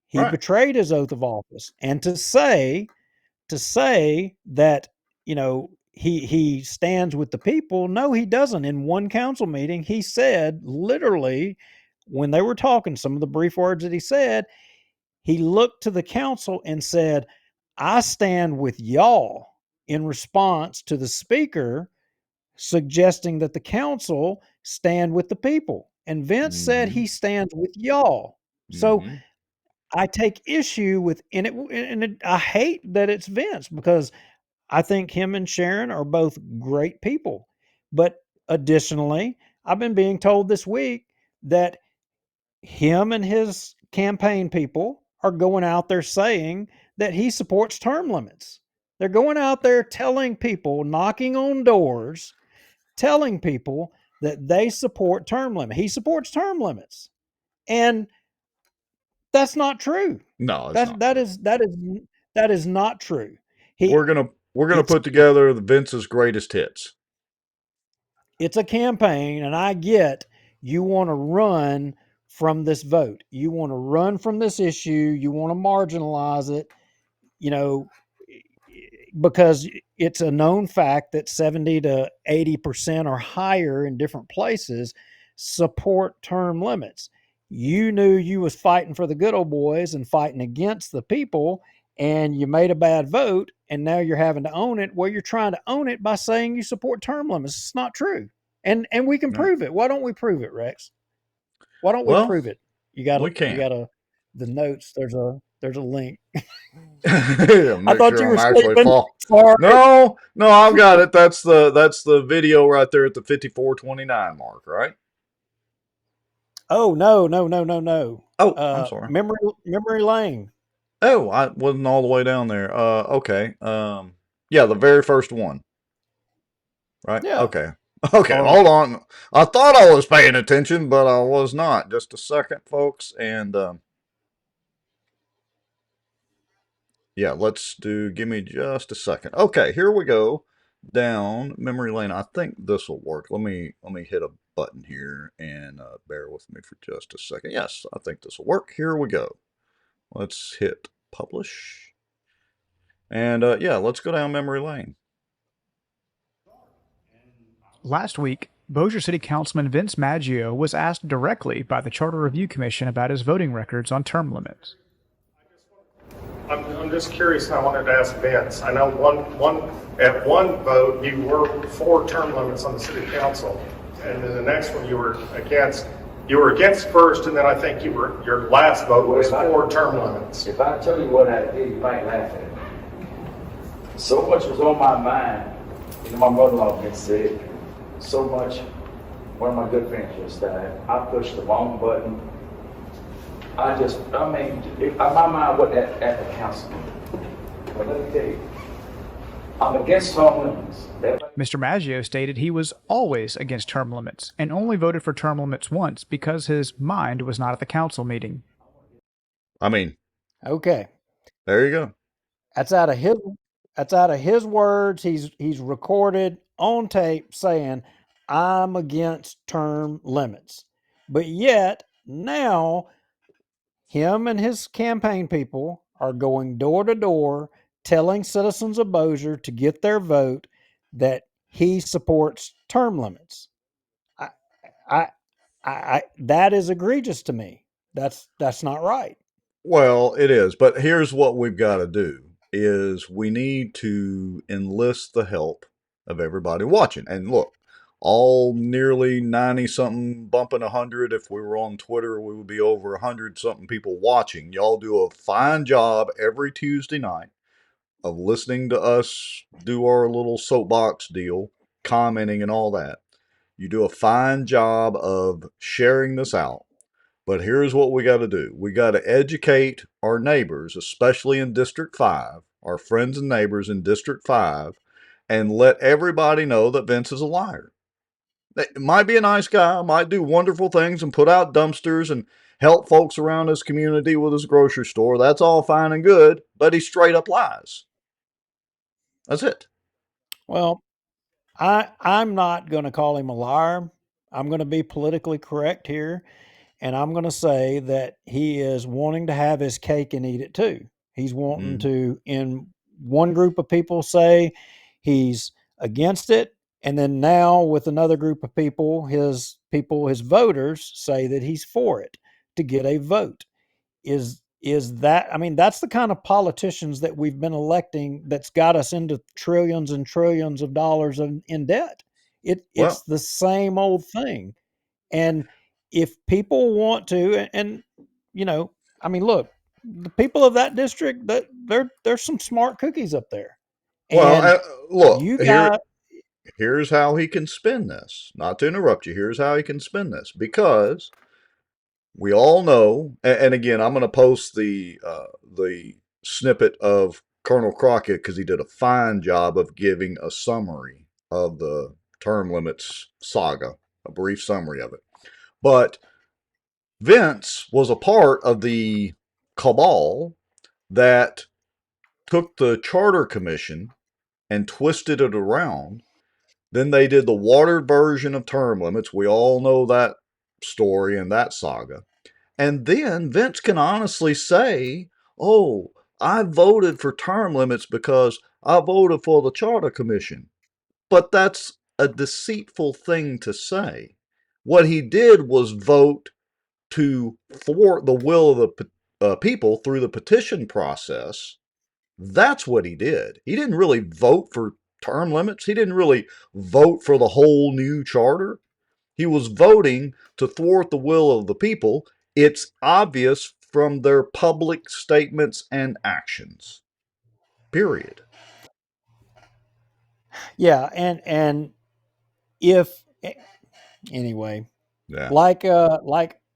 He betrayed his oath of office. And to say that, he stands with the people, no, he doesn't. In one council meeting, he said, literally, when they were talking, some of the brief words that he said, he looked to the council and said, I stand with y'all in response to the speaker suggesting that the council stand with the people. And Vince said he stands with y'all. So I take issue with, I hate that it's Vince, because I think him and Sharon are both great people. But additionally, I've been being told this week that him and his campaign people are going out there saying that he supports term limits. They're going out there telling people, knocking on doors, telling people that they support term limits. He supports term limits. And that's not true. No, it's not. That is not true. We're gonna put together the Vince's greatest hits. It's a campaign, and I get you want to run from this vote. You want to run from this issue. You want to marginalize it, because it's a known fact that 70 to 80% or higher in different places support term limits. You knew you was fighting for the good old boys and fighting against the people, and you made a bad vote, and now you're having to own it. Well, you're trying to own it by saying you support term limits. It's not true. And we can prove it. Why don't we prove it, Rex? Why don't we prove it? You got the notes. There's a link. I thought sure you were actually sleeping. Sorry. No, I've got it. That's the video right there at the 54:29 mark, right? Oh no. Oh, I'm sorry. Memory lane. Oh, I wasn't all the way down there. Okay. Yeah, the very first one. Right? Yeah. Okay, hold on. I thought I was paying attention, but I was not. Just a second, folks. And yeah, give me just a second. Okay, here we go. Down memory lane. I think this will work. Let me hit a button here and bear with me for just a second. Yes, I think this will work. Here we go. Let's hit publish. And yeah, let's go down memory lane. Last week, Bossier City Councilman Vince Maggio was asked directly by the Charter Review Commission about his voting records on term limits. I'm just curious, and I wanted to ask Vince. I know at one vote you were for term limits on the city council, and then the next one you were against. You were against first, and then I think your last vote was for term limits. If I tell you what I did, you might laugh at it. So much was on my mind. My mother-in-law gets sick. So much. One of my good friends just died. I pushed the wrong button. My mind wasn't at the council. But let me tell you, I'm against term limits. Mr. Maggio stated he was always against term limits and only voted for term limits once because his mind was not at the council meeting. I mean, okay, there you go. That's out of his words. He's recorded on tape saying, "I'm against term limits," but yet now him and his campaign people are going door to door telling citizens of Bossier to get their vote that he supports term limits. I that is egregious to me. That's not right. Well, it is, but here's what we've got to do is we need to enlist the help of everybody watching. And look, all nearly 90-something, bumping 100. If we were on Twitter, we would be over 100-something people watching. Y'all do a fine job every Tuesday night of listening to us do our little soapbox deal, commenting and all that. You do a fine job of sharing this out. But here's what we got to do. We got to educate our neighbors, especially in District 5, our friends and neighbors in District 5, and let everybody know that Vince is a liar. It might be a nice guy, might do wonderful things and put out dumpsters and help folks around his community with his grocery store. That's all fine and good, but he straight up lies. That's it. Well, I'm not going to call him a liar. I'm going to be politically correct here, and I'm going to say that he is wanting to have his cake and eat it too. He's wanting to, in one group of people, say he's against it, and then now with another group of people, his voters say that he's for it to get a vote. Is is that, I mean, that's the kind of politicians that we've been electing that's got us into trillions and trillions of dollars in debt. It's the same old thing. And if people want to, and you know, I mean, look, the people of that district, that there's some smart cookies up there. Well, And look, you got, here's how he can spin this. Not to interrupt you, here's how he can spin this. Because we all know, and again, I'm going to post the snippet of Colonel Crockett because he did a fine job of giving a summary of the term limits saga, a brief summary of it. But Vince was a part of the cabal that took the Charter Commission and twisted it around. Then they did the watered version of term limits. We all know that story and that saga. And then Vince can honestly say, oh, I voted for term limits because I voted for the Charter Commission. But that's a deceitful thing to say. What he did was vote to thwart the will of the people through the petition process. That's what he did. He didn't really vote for term limits. He didn't really vote for the whole new charter. He was voting to thwart the will of the people. It's obvious from their public statements and actions. Period. yeah, and if anyway, Yeah. like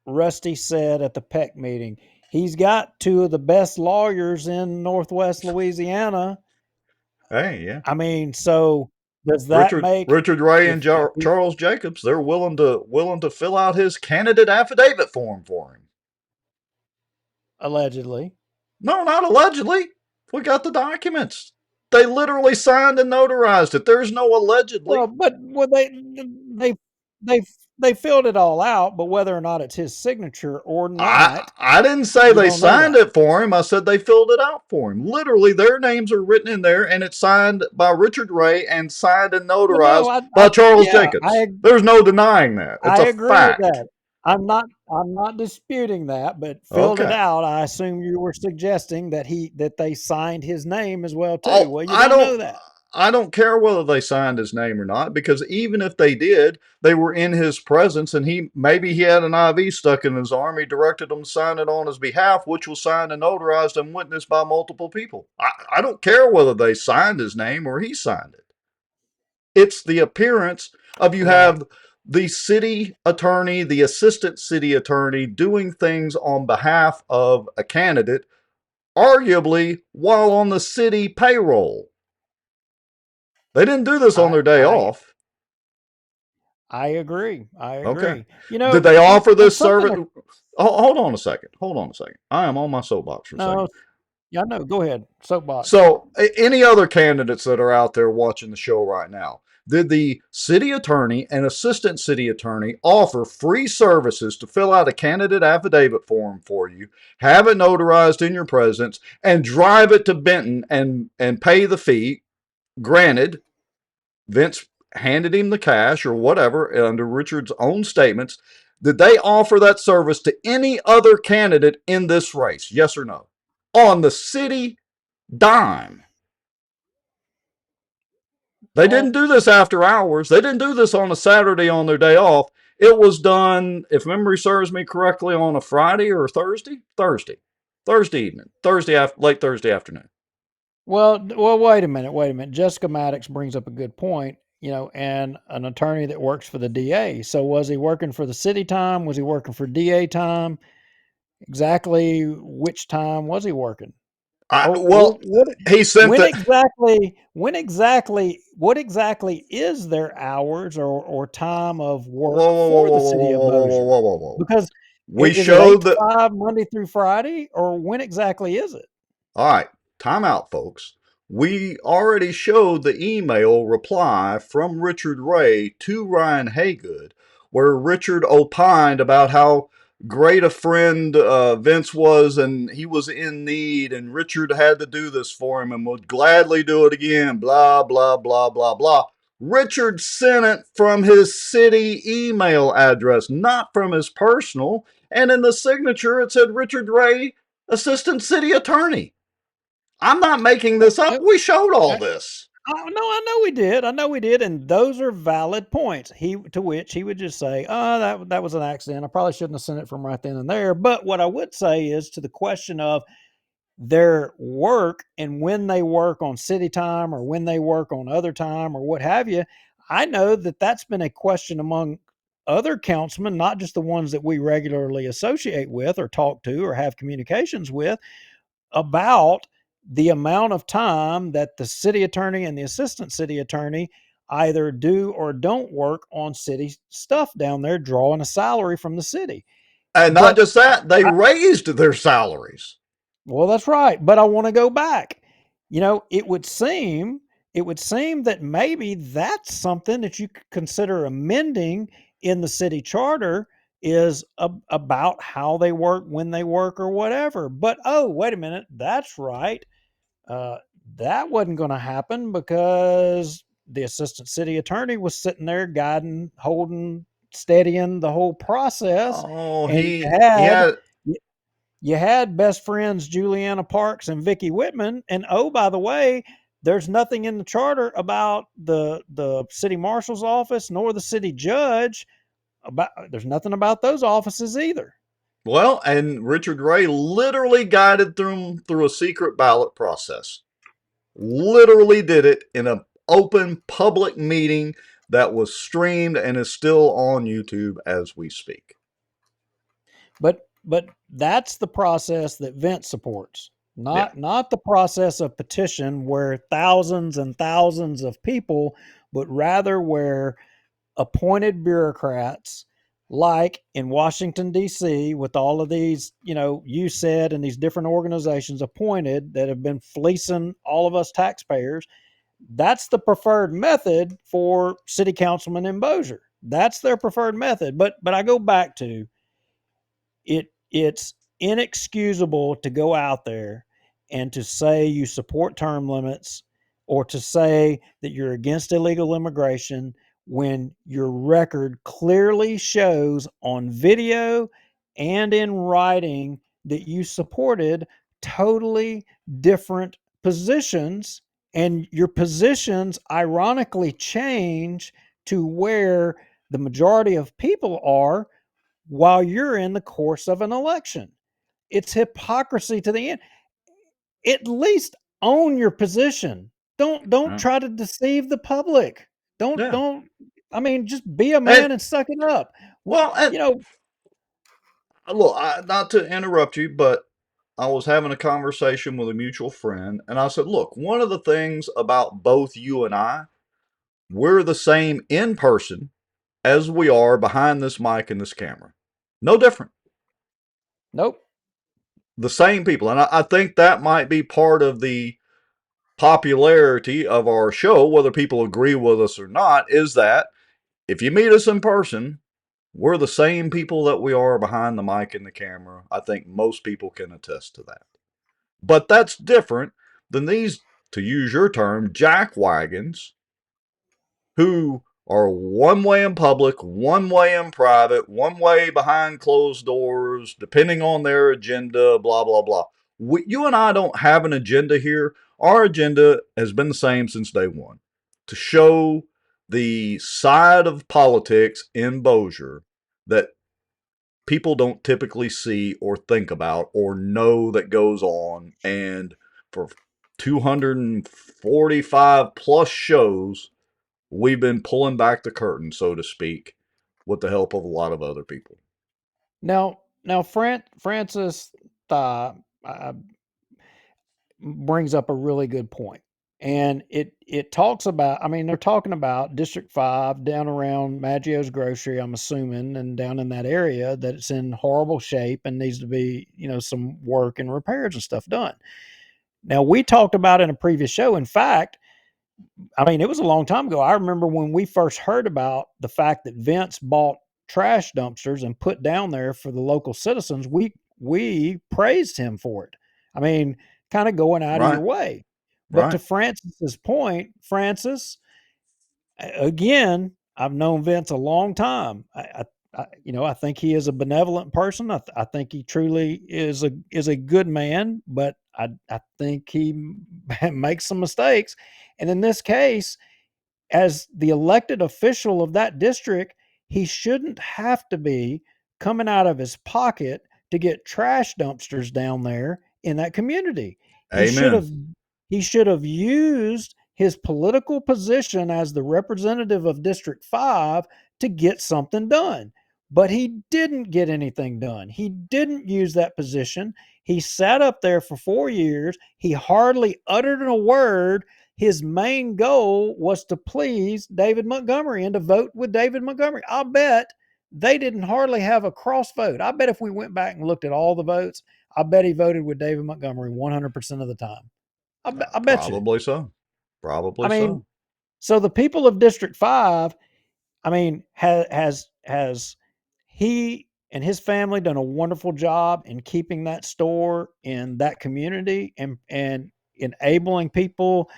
Rusty said at the PEC meeting, he's got two of the best lawyers in Northwest Louisiana. Hey, yeah. I mean, so does that make Richard Ray and Charles Jacobs? They're willing to fill out his candidate affidavit form for him. Allegedly. No, not allegedly. We got the documents. They literally signed and notarized it. There's no allegedly. Well, but they filled it all out, but whether or not it's his signature or not, I didn't say they signed it for him. I said they filled it out for him. Literally, their names are written in there, and it's signed by Richard Ray and signed and notarized by Charles Jacobs. There's no denying that. It's I a agree fact. with that. I'm not disputing that, but filled it out. I assume you were suggesting that they signed his name as well too. Oh, well, you don't know that. I don't care whether they signed his name or not, because even if they did, they were in his presence, and maybe he had an IV stuck in his arm. He directed them to sign it on his behalf, which was signed and notarized and witnessed by multiple people. I don't care whether they signed his name or he signed it. It's the appearance of you have the city attorney, the assistant city attorney doing things on behalf of a candidate, arguably while on the city payroll. They didn't do this on their day off. I agree. Okay. You know, did they offer this service? Hold on a second. I am on my soapbox for a second. Yeah, no, go ahead. Soapbox. So, any other candidates that are out there watching the show right now, did the city attorney and assistant city attorney offer free services to fill out a candidate affidavit form for you, have it notarized in your presence, and drive it to Benton and pay the fee? Granted, Vince handed him the cash or whatever under Richard's own statements. Did they offer that service to any other candidate in this race? Yes or no? On the city dime. They didn't do this after hours. They didn't do this on a Saturday on their day off. It was done, if memory serves me correctly, on a Friday or Thursday? Thursday evening. Late Thursday afternoon. Well, wait a minute. Jessica Maddox brings up a good point, and an attorney that works for the DA. So was he working for the city time? Was he working for DA time? Exactly which time was he working? He sent what exactly is their hours or time of work for the city of Bossier? Because we showed that 5 Monday through Friday, or when exactly is it? All right, time out, folks. We already showed the email reply from Richard Ray to Ryan Haygood, where Richard opined about how great a friend Vince was, and he was in need, and Richard had to do this for him and would gladly do it again, blah, blah, blah, blah, blah. Richard sent it from his city email address, not from his personal, and in the signature it said Richard Ray, assistant city attorney. I'm not making this up. We showed all this. I know we did. I know we did, and those are valid points. To which he would just say, "Oh, that was an accident. I probably shouldn't have sent it from right then and there." But what I would say is to the question of their work and when they work on city time or when they work on other time or what have you, I know that that's been a question among other councilmen, not just the ones that we regularly associate with or talk to or have communications with, about the amount of time that the city attorney and the assistant city attorney either do or don't work on city stuff down there, drawing a salary from the city. And not just that, they raised their salaries. Well, that's right. But I want to go back. It would seem that maybe that's something that you could consider amending in the city charter, is about how they work, when they work, or whatever. But oh, wait a minute, that's right. That wasn't going to happen because the assistant city attorney was sitting there guiding, holding, steadying the whole process. Oh, and you had best friends Juliana Parks and Vicky Whitman. And oh, by the way, there's nothing in the charter about the city marshal's office nor the city judge. There's nothing about those offices either. Well, and Richard Ray literally guided them through a secret ballot process. Literally did it in an open public meeting that was streamed and is still on YouTube as we speak. But that's the process that Vince supports, not the process of petition where thousands and thousands of people, but rather where appointed bureaucrats, like in Washington, D.C., with all of these, you said, and these different organizations appointed that have been fleecing all of us taxpayers. That's the preferred method for city councilmen in Bossier. That's their preferred method. But I go back to it's inexcusable to go out there and to say you support term limits or to say that you're against illegal immigration when your record clearly shows on video and in writing that you supported totally different positions, and your positions ironically change to where the majority of people are while you're in the course of an election. It's hypocrisy to the end. At least own your position. Don't try to deceive the public. Don't I mean, just be a man and suck it up. Well, look, not to interrupt you, but I was having a conversation with a mutual friend, and I said, look, one of the things about both you and I, we're the same in person as we are behind this mic and this camera. No different. Nope. The same people. And I think that might be part of the popularity of our show, whether people agree with us or not, is that if you meet us in person, we're the same people that we are behind the mic and the camera. I think most people can attest to that. But that's different than these, to use your term, jackwagons who are one way in public, one way in private, one way behind closed doors, depending on their agenda, blah, blah, blah. You and I don't have an agenda here. Our agenda has been the same since day one, to show the side of politics in Bossier that people don't typically see or think about or know that goes on. And for 245 plus shows, we've been pulling back the curtain, so to speak, with the help of a lot of other people. Now, Francis brings up a really good point. And it talks about, I mean, they're talking about District 5 down around Maggio's Grocery, I'm assuming, and down in that area, that it's in horrible shape and needs to be, some work and repairs and stuff done. Now, we talked about in a previous show, in fact, I mean, it was a long time ago. I remember when we first heard about the fact that Vince bought trash dumpsters and put down there for the local citizens, we praised him for it. I mean, kind of going out of your way. But to Francis's point, Francis, again, I've known Vince a long time. I think he is a benevolent person. I think he truly is a good man, but I think he makes some mistakes. And in this case, as the elected official of that district, he shouldn't have to be coming out of his pocket to get trash dumpsters down there in that community. He should have Amen. he should have used his political position as the representative of District 5 to get something done. But he didn't get anything done. He didn't use that position. He sat up there for 4 years. He hardly uttered a word. His main goal was to please David Montgomery and to vote with David Montgomery. I bet they didn't hardly have a cross vote. I bet if we went back and looked at all the votes, I bet he voted with David Montgomery 100% of the time. I bet you. Probably so. Probably I mean, so. so the people of District 5, I mean, has he and his family done a wonderful job in keeping that store in that community and enabling people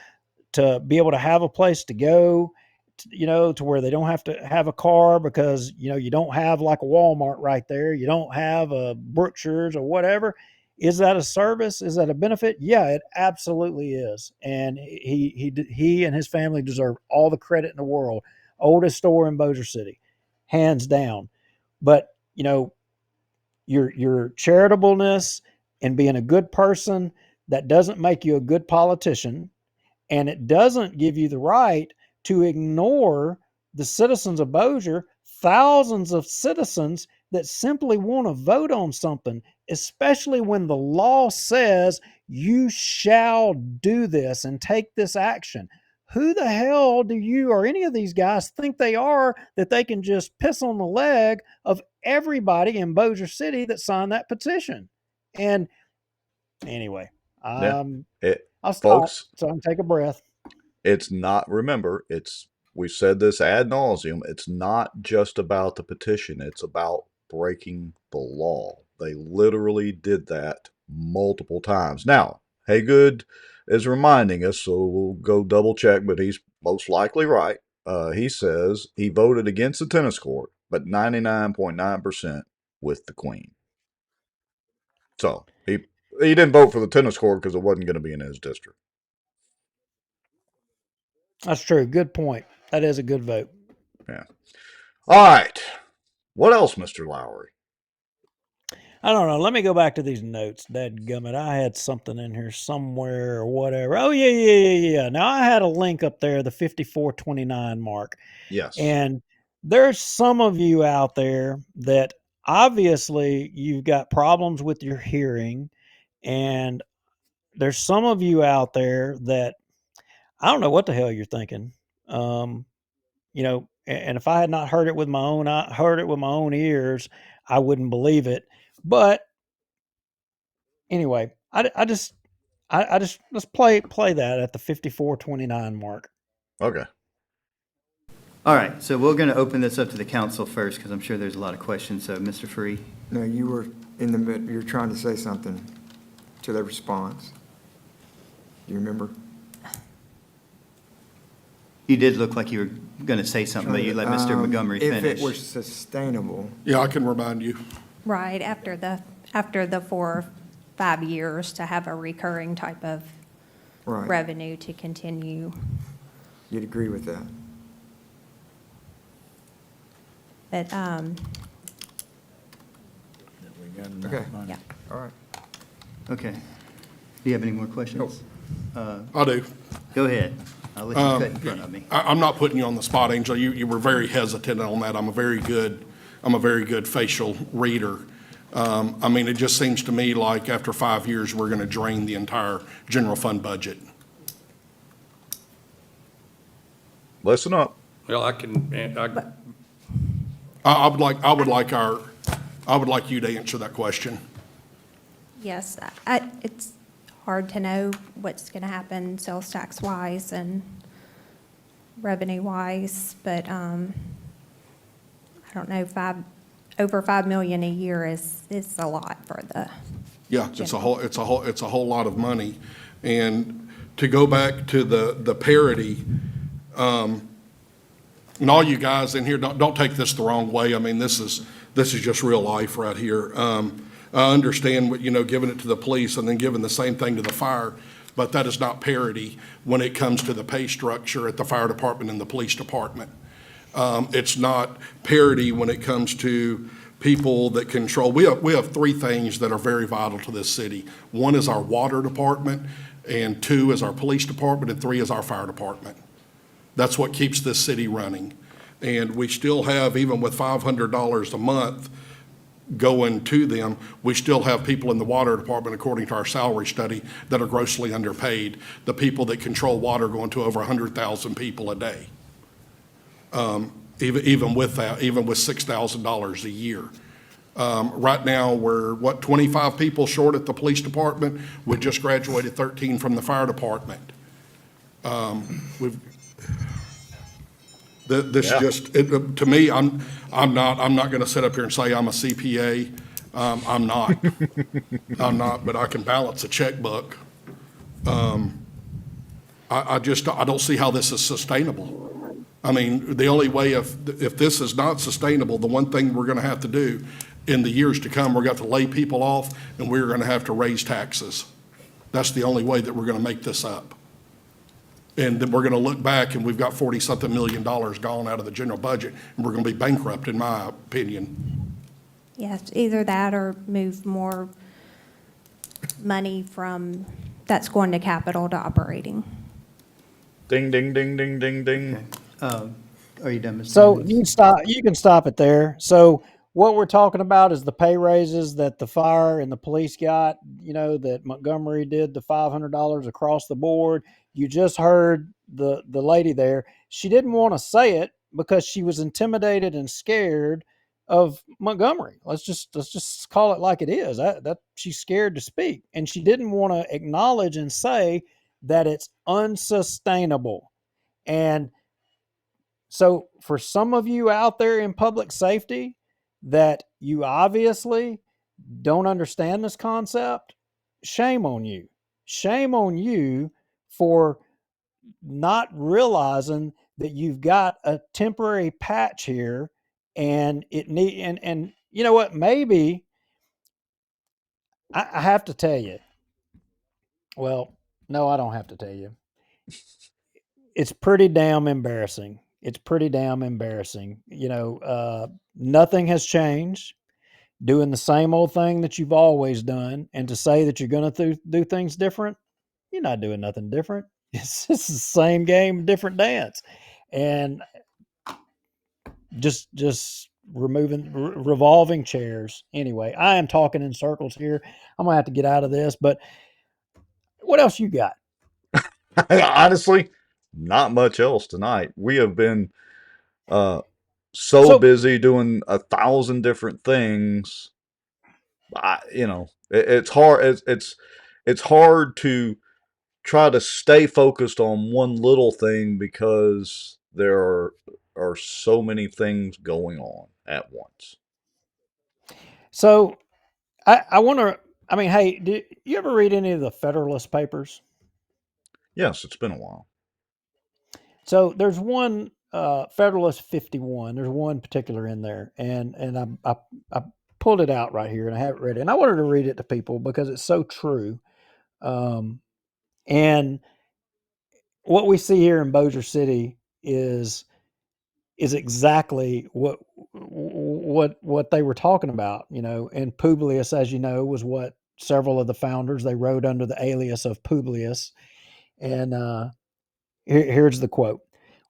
to be able to have a place to go, to where they don't have to have a car because, you don't have like a Walmart right there. You don't have a Brookshire's or whatever. Is that a service? Is that a benefit? Yeah, it absolutely is. And he and his family deserve all the credit in the world. Oldest store in Bossier City, hands down. But, your charitableness and being a good person, that doesn't make you a good politician. And it doesn't give you the right to ignore the citizens of Bossier, thousands of citizens that simply want to vote on something, especially when the law says you shall do this and take this action. Who the hell do you or any of these guys think they are that they can just piss on the leg of everybody in Bossier City that signed that petition? And anyway, Yeah. I'll stop Folks, so I can take a breath. it's not, remember, we said this ad nauseum. It's not just about the petition. It's about breaking the law. They literally did that multiple times. Now, Haygood is reminding us, so we'll go double check, but he's most likely right. He says he voted against the tennis court, but 99.9% with the Queen. So he didn't vote for the tennis court because it wasn't going to be in his district. That's true. Good point. That is a good vote. Yeah. All right. What else, Mr. Lowry? I don't know. Let me go back to these notes. Dadgummit. I had something in here somewhere or whatever. Oh, yeah. Now, I had a link up there, the 5429 mark. Yes. And there's some of you out there that obviously you've got problems with your hearing. And there's some of you out there that I don't know what the hell you're thinking. And if I had not heard it with my own ears, I wouldn't believe it. But anyway, I just let's play that at the 5429 mark. Okay. All right, so we're going to open this up to the council first because I'm sure there's a lot of questions. So, Mr. Free. No, you were you're trying to say something to their response. Do you remember? You did look like you were going to say something, but you let Mr. Montgomery finish. If it was sustainable. Yeah, I can remind you. Right, after the 4 or 5 years to have a recurring type of Right. revenue to continue. You'd agree with that? But, Okay. yeah. All right. Okay. Do you have any more questions? I do. Go ahead. I'll let you cut in front of me. I'm not putting you on the spot, Angel. You were very hesitant on that. I'm a very good facial reader. I mean, it just seems to me like after 5 years, we're going to drain the entire general fund budget. Listen up. Well, I would like you to answer that question. Yes, it's hard to know what's going to happen sales tax wise and revenue wise, but I don't know, over 5 million a year is a lot for the. Yeah, it's a whole lot of money. And to go back to the parity, And all you guys in here, don't take this the wrong way. I mean, this is just real life right here. I understand what, giving it to the police and then giving the same thing to the fire, but that is not parity when it comes to the pay structure at the fire department and the police department. It's not parity when it comes to people that control. We have three things that are very vital to this city. One is our water department, and two is our police department, and three is our fire department. That's what keeps this city running. And we still have, even with $500 a month going to them, we still have people in the water department, according to our salary study, that are grossly underpaid. The people that control water going to over 100,000 people a day. Even with that, even with $6,000 a year. Right now, we're, 25 people short at the police department. We just graduated 13 from the fire department. This just, to me, I'm not going to sit up here and say I'm a CPA. I'm not. I'm not, but I can balance a checkbook. I don't see how this is sustainable. I mean, the only way, if this is not sustainable, the one thing we're going to have to do in the years to come, we're going to have to lay people off, and we're going to have to raise taxes. That's the only way that we're going to make this up. And then we're going to look back, and we've got $40-something million gone out of the general budget, and we're going to be bankrupt, in my opinion. Yes, either that or move more money from, that's going to capital to operating. Ding, ding, ding, ding, ding, ding. Are you done, Mr. So Davis? you can stop it there. So what we're talking about is the pay raises that the fire and the police got, that Montgomery did, the $500 across the board. You just heard the lady there. She didn't want to say it because she was intimidated and scared of Montgomery. Let's just call it like it is. That she's scared to speak, and she didn't want to acknowledge and say that it's unsustainable. And so for some of you out there in public safety that you obviously don't understand this concept, shame on you. Shame on you for not realizing that you've got a temporary patch here, and and you know what, maybe I have to tell you. Well, no, I don't have to tell you. It's pretty damn embarrassing. It's pretty damn embarrassing. Nothing has changed. Doing the same old thing that you've always done, and to say that you're going to do things different, you're not doing nothing different. It's just the same game, different dance. And just revolving chairs. Anyway, I am talking in circles here. I'm gonna have to get out of this, but what else you got? Honestly, not much else tonight. We have been so busy doing 1,000 different things. It's hard. It's hard to try to stay focused on one little thing because there are so many things going on at once. So I want to. I mean, hey, do you ever read any of the Federalist Papers? Yes, it's been a while. So there's one Federalist 51. There's one particular in there, and I pulled it out right here, and I haven't read it. And I wanted to read it to people because it's so true. And what we see here in Bossier City is exactly what they were talking about, And Publius, as you know, was what several of the founders, they wrote under the alias of Publius. And here's the quote: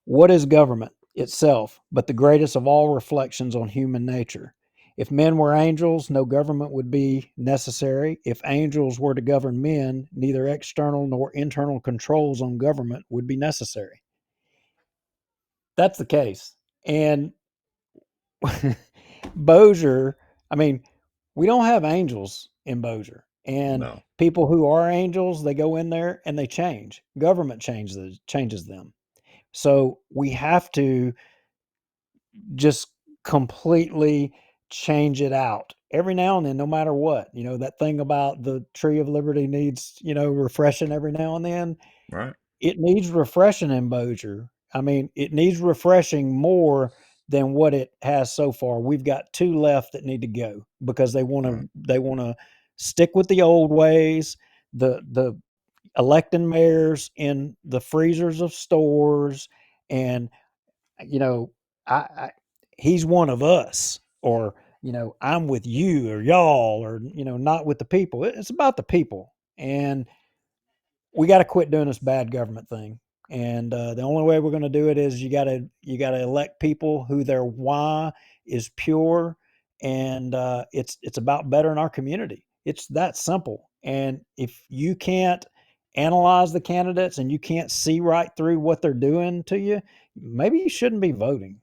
"What is government itself but the greatest of all reflections on human nature? If men were angels, no government would be necessary. If angels were to govern men, neither external nor internal controls on government would be necessary." That's the case. And Bossier, I mean, we don't have angels in Bossier. And people who are angels, they go in there and they change. Government changes them. So we have to just completely change it out every now and then, no matter what. That thing about the tree of liberty needs, refreshing every now and then. Right. It needs refreshing in Bossier. I mean, it needs refreshing more than what it has so far. We've got 2 left that need to go because they want to stick with the old ways. The electing mayors in the freezers of stores, and I he's one of us, or I'm with you or y'all, or not with the people. It's about the people, and we got to quit doing this bad government thing. And the only way we're going to do it is you got to elect people who their why is pure, and it's about bettering our community. It's that simple. And if you can't analyze the candidates and you can't see right through what they're doing to you, maybe you shouldn't be voting.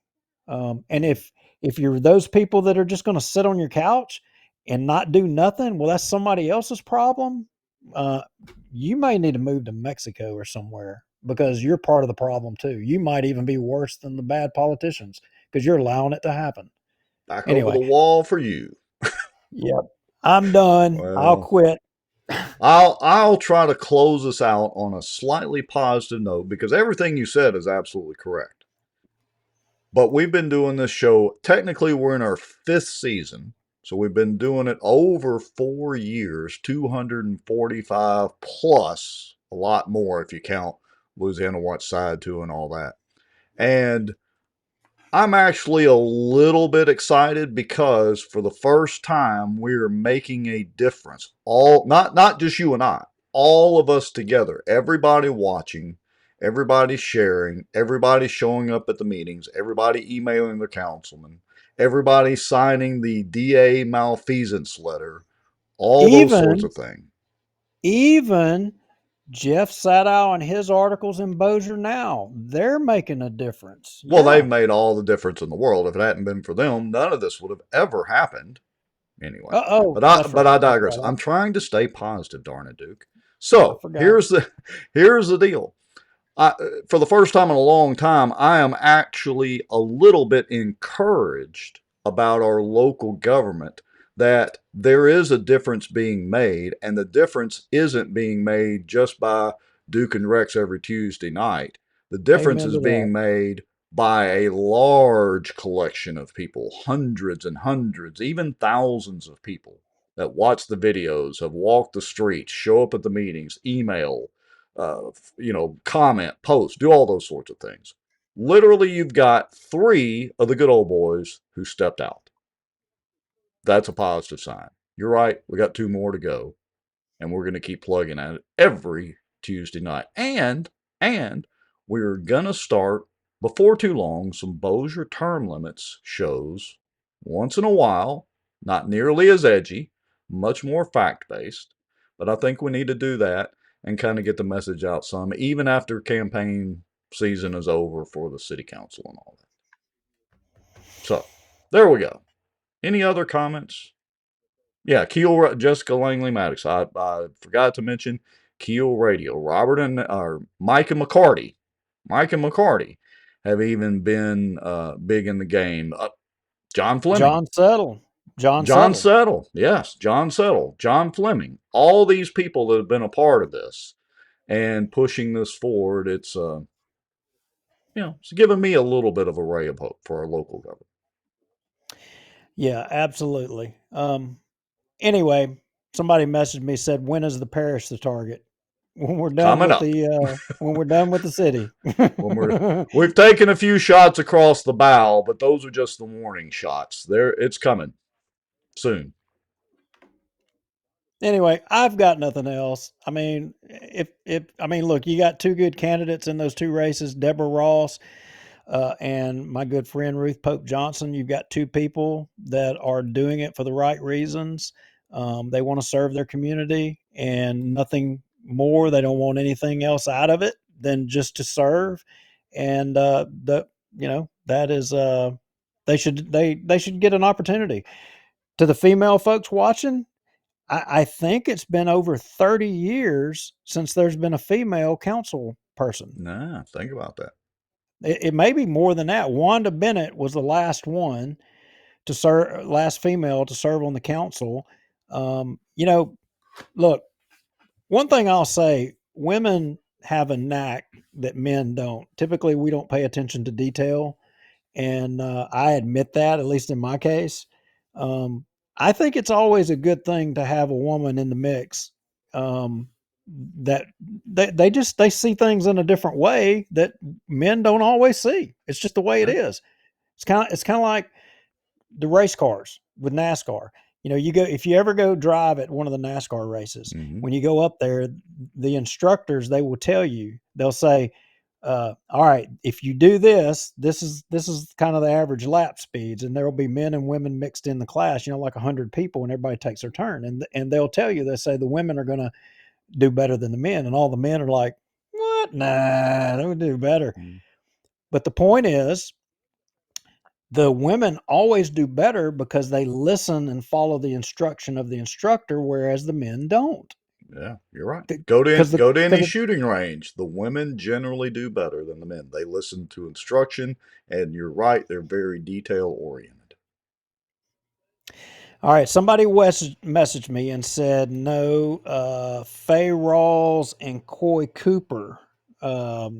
And if you're those people that are just going to sit on your couch and not do nothing, well, that's somebody else's problem. Uh, you may need to move to Mexico or somewhere because you're part of the problem too. You might even be worse than the bad politicians because you're allowing it to happen. Back over Anyway, the wall for you. yep, I'm done. I'll Well, quit. I'll try to close us out on a slightly positive note because everything you said is absolutely correct. But we've been doing this show, technically we're in our 5th season. So we've been doing it over 4 years, 245 plus, a lot more if you count Louisiana Watch Side 2 and all that. And I'm actually a little bit excited because for the first time we're making a difference. All not just you and I, all of us together, everybody watching, everybody sharing, everybody showing up at the meetings, everybody emailing their councilman, everybody signing the DA malfeasance letter, all those sorts Even of things. even Jeff Sadow and his articles in Bossier now, they're making a difference. Well, they've Yeah. made all the difference in the world. If it hadn't been for them, none of this would have ever happened. Anyway, Oh, but I that's but right. I That's digress. right. I'm trying to stay positive, darn it, Duke. I So forgot. here's the deal. For the first time in a long time, I am actually a little bit encouraged about our local government, that there is a difference being made, and the difference isn't being made just by Duke and Rex every Tuesday night. The difference Amen is to that. being made by a large collection of people, hundreds and hundreds, even thousands of people that watch the videos, have walked the streets, show up at the meetings, email, comment, post, do all those sorts of things. Literally, you've got 3 of the good old boys who stepped out. That's a positive sign. You're right. We got 2 more to go, and we're going to keep plugging at it every Tuesday night. And we're going to start before too long some Bossier term limits shows once in a while, not nearly as edgy, much more fact based. But I think we need to do that and kind of get the message out some, even after campaign season is over for the city council and all that. So there we go. Any other comments? Yeah, Keel, Jessica Langley Maddox. I forgot to mention Keel Radio. Robert and Mike and McCarty. Mike and McCarty have even been big in the game. John Fleming. John Settle. John Settle. Yes, John Settle. John Fleming. All these people that have been a part of this and pushing this forward, it's it's given me a little bit of a ray of hope for our local government. Yeah, absolutely. Anyway, somebody messaged me, said, when is the parish the target? When we're done Coming with up. when we're done with the city. We've taken a few shots across the bow, but those are just the warning shots. It's coming soon. Anyway, I've got nothing else. I mean, look, you got 2 good candidates in those 2 races, Deborah Ross and my good friend Ruth Pope Johnson. You've got 2 people that are doing it for the right reasons. They want to serve their community and nothing more. They don't want anything else out of it than just to serve. And that is they should get an opportunity. To the female folks watching, I think it's been over 30 years since there's been a female council person. Nah, think about that. It may be more than that. Wanda Bennett was the last one to serve, last female to serve on the council. Look, one thing I'll say, women have a knack that men don't. Typically, we don't pay attention to detail. And I admit that, at least in my case. I think it's always a good thing to have a woman in the mix. That they see things in a different way that men don't always see. It's just the way it is. It's kind of like the race cars with NASCAR. If you ever go drive at one of the NASCAR races, when you go up there, the instructors, they will tell you, they'll say, all right, if you do this is kind of the average lap speeds, and there will be men and women mixed in the class, like 100 people, and everybody takes their turn. And they'll tell you, they say the women are going to do better than the men. And all the men are like, what? Nah, they would do better. But the point is, the women always do better because they listen and follow the instruction of the instructor, whereas the men don't. Yeah, you're right. Go to any shooting range. The women generally do better than the men. They listen to instruction, and you're right, they're very detail oriented. All right, somebody messaged me and said no, Faye Rawls and Coy Cooper. I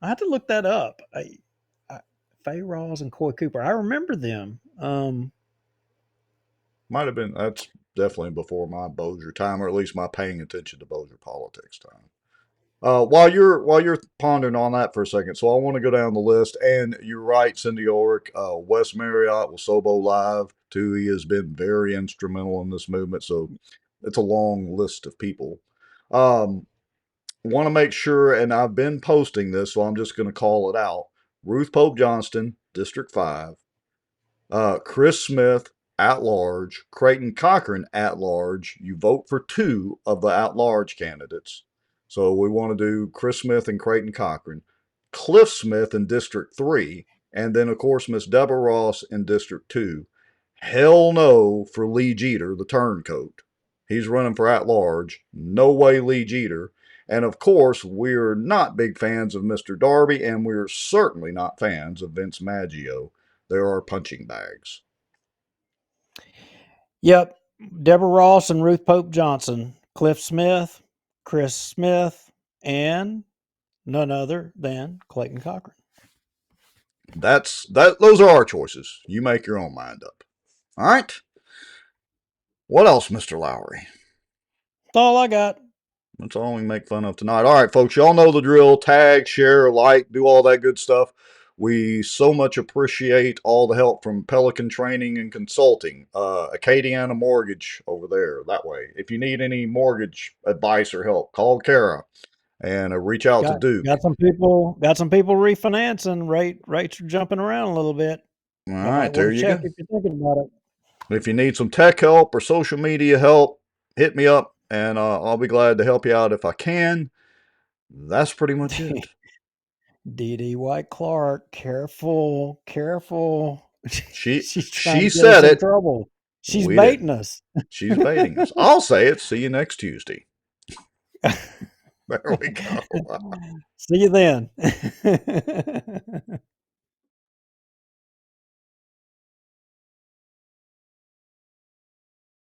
had to look that up. Faye Rawls and Coy Cooper. I remember them. Might have been, that's definitely before my Bossier time, or at least my paying attention to Bossier politics time. While you're pondering on that for a second, so I want to go down the list, and you're right, Cindy Ulrich, Wes Marriott with Sobo Live too. He has been very instrumental in this movement, so it's a long list of people. Want to make sure, and I've been posting this, so I'm just going to call it out. Ruth Pope Johnston, District 5. Chris Smith, at large. Creighton Cochran, at large. You vote for 2 of the at large candidates. So we want to do Chris Smith and Creighton Cochran. Cliff Smith in District 3. And then, of course, Miss Deborah Ross in District 2. Hell no for Lee Jeter, the turncoat. He's running for at large. No way Lee Jeter. And of course, we're not big fans of Mr. Darby, and we're certainly not fans of Vince Maggio. There are punching bags. Yep. Deborah Ross and Ruth Pope Johnson, Cliff Smith, Chris Smith, and none other than Clayton Cochran. Those are our choices. You make your own mind up. All right. What else, Mr. Lowry? That's all I got. That's all we make fun of tonight. All right, folks, y'all know the drill. Tag, share, like, do all that good stuff. We so much appreciate all the help from Pelican Training and Consulting, Acadiana Mortgage over there, that way. If you need any mortgage advice or help, call Kara and reach out to Duke. Got some people refinancing. Rates are jumping around a little bit. All right, there you go. If you're thinking about it. If you need some tech help or social media help, hit me up, and I'll be glad to help you out if I can. That's pretty much it. D.D. White Clark, careful. She said it. Trouble. She's baiting us. She's baiting us. I'll say it. See you next Tuesday. There we go. See you then.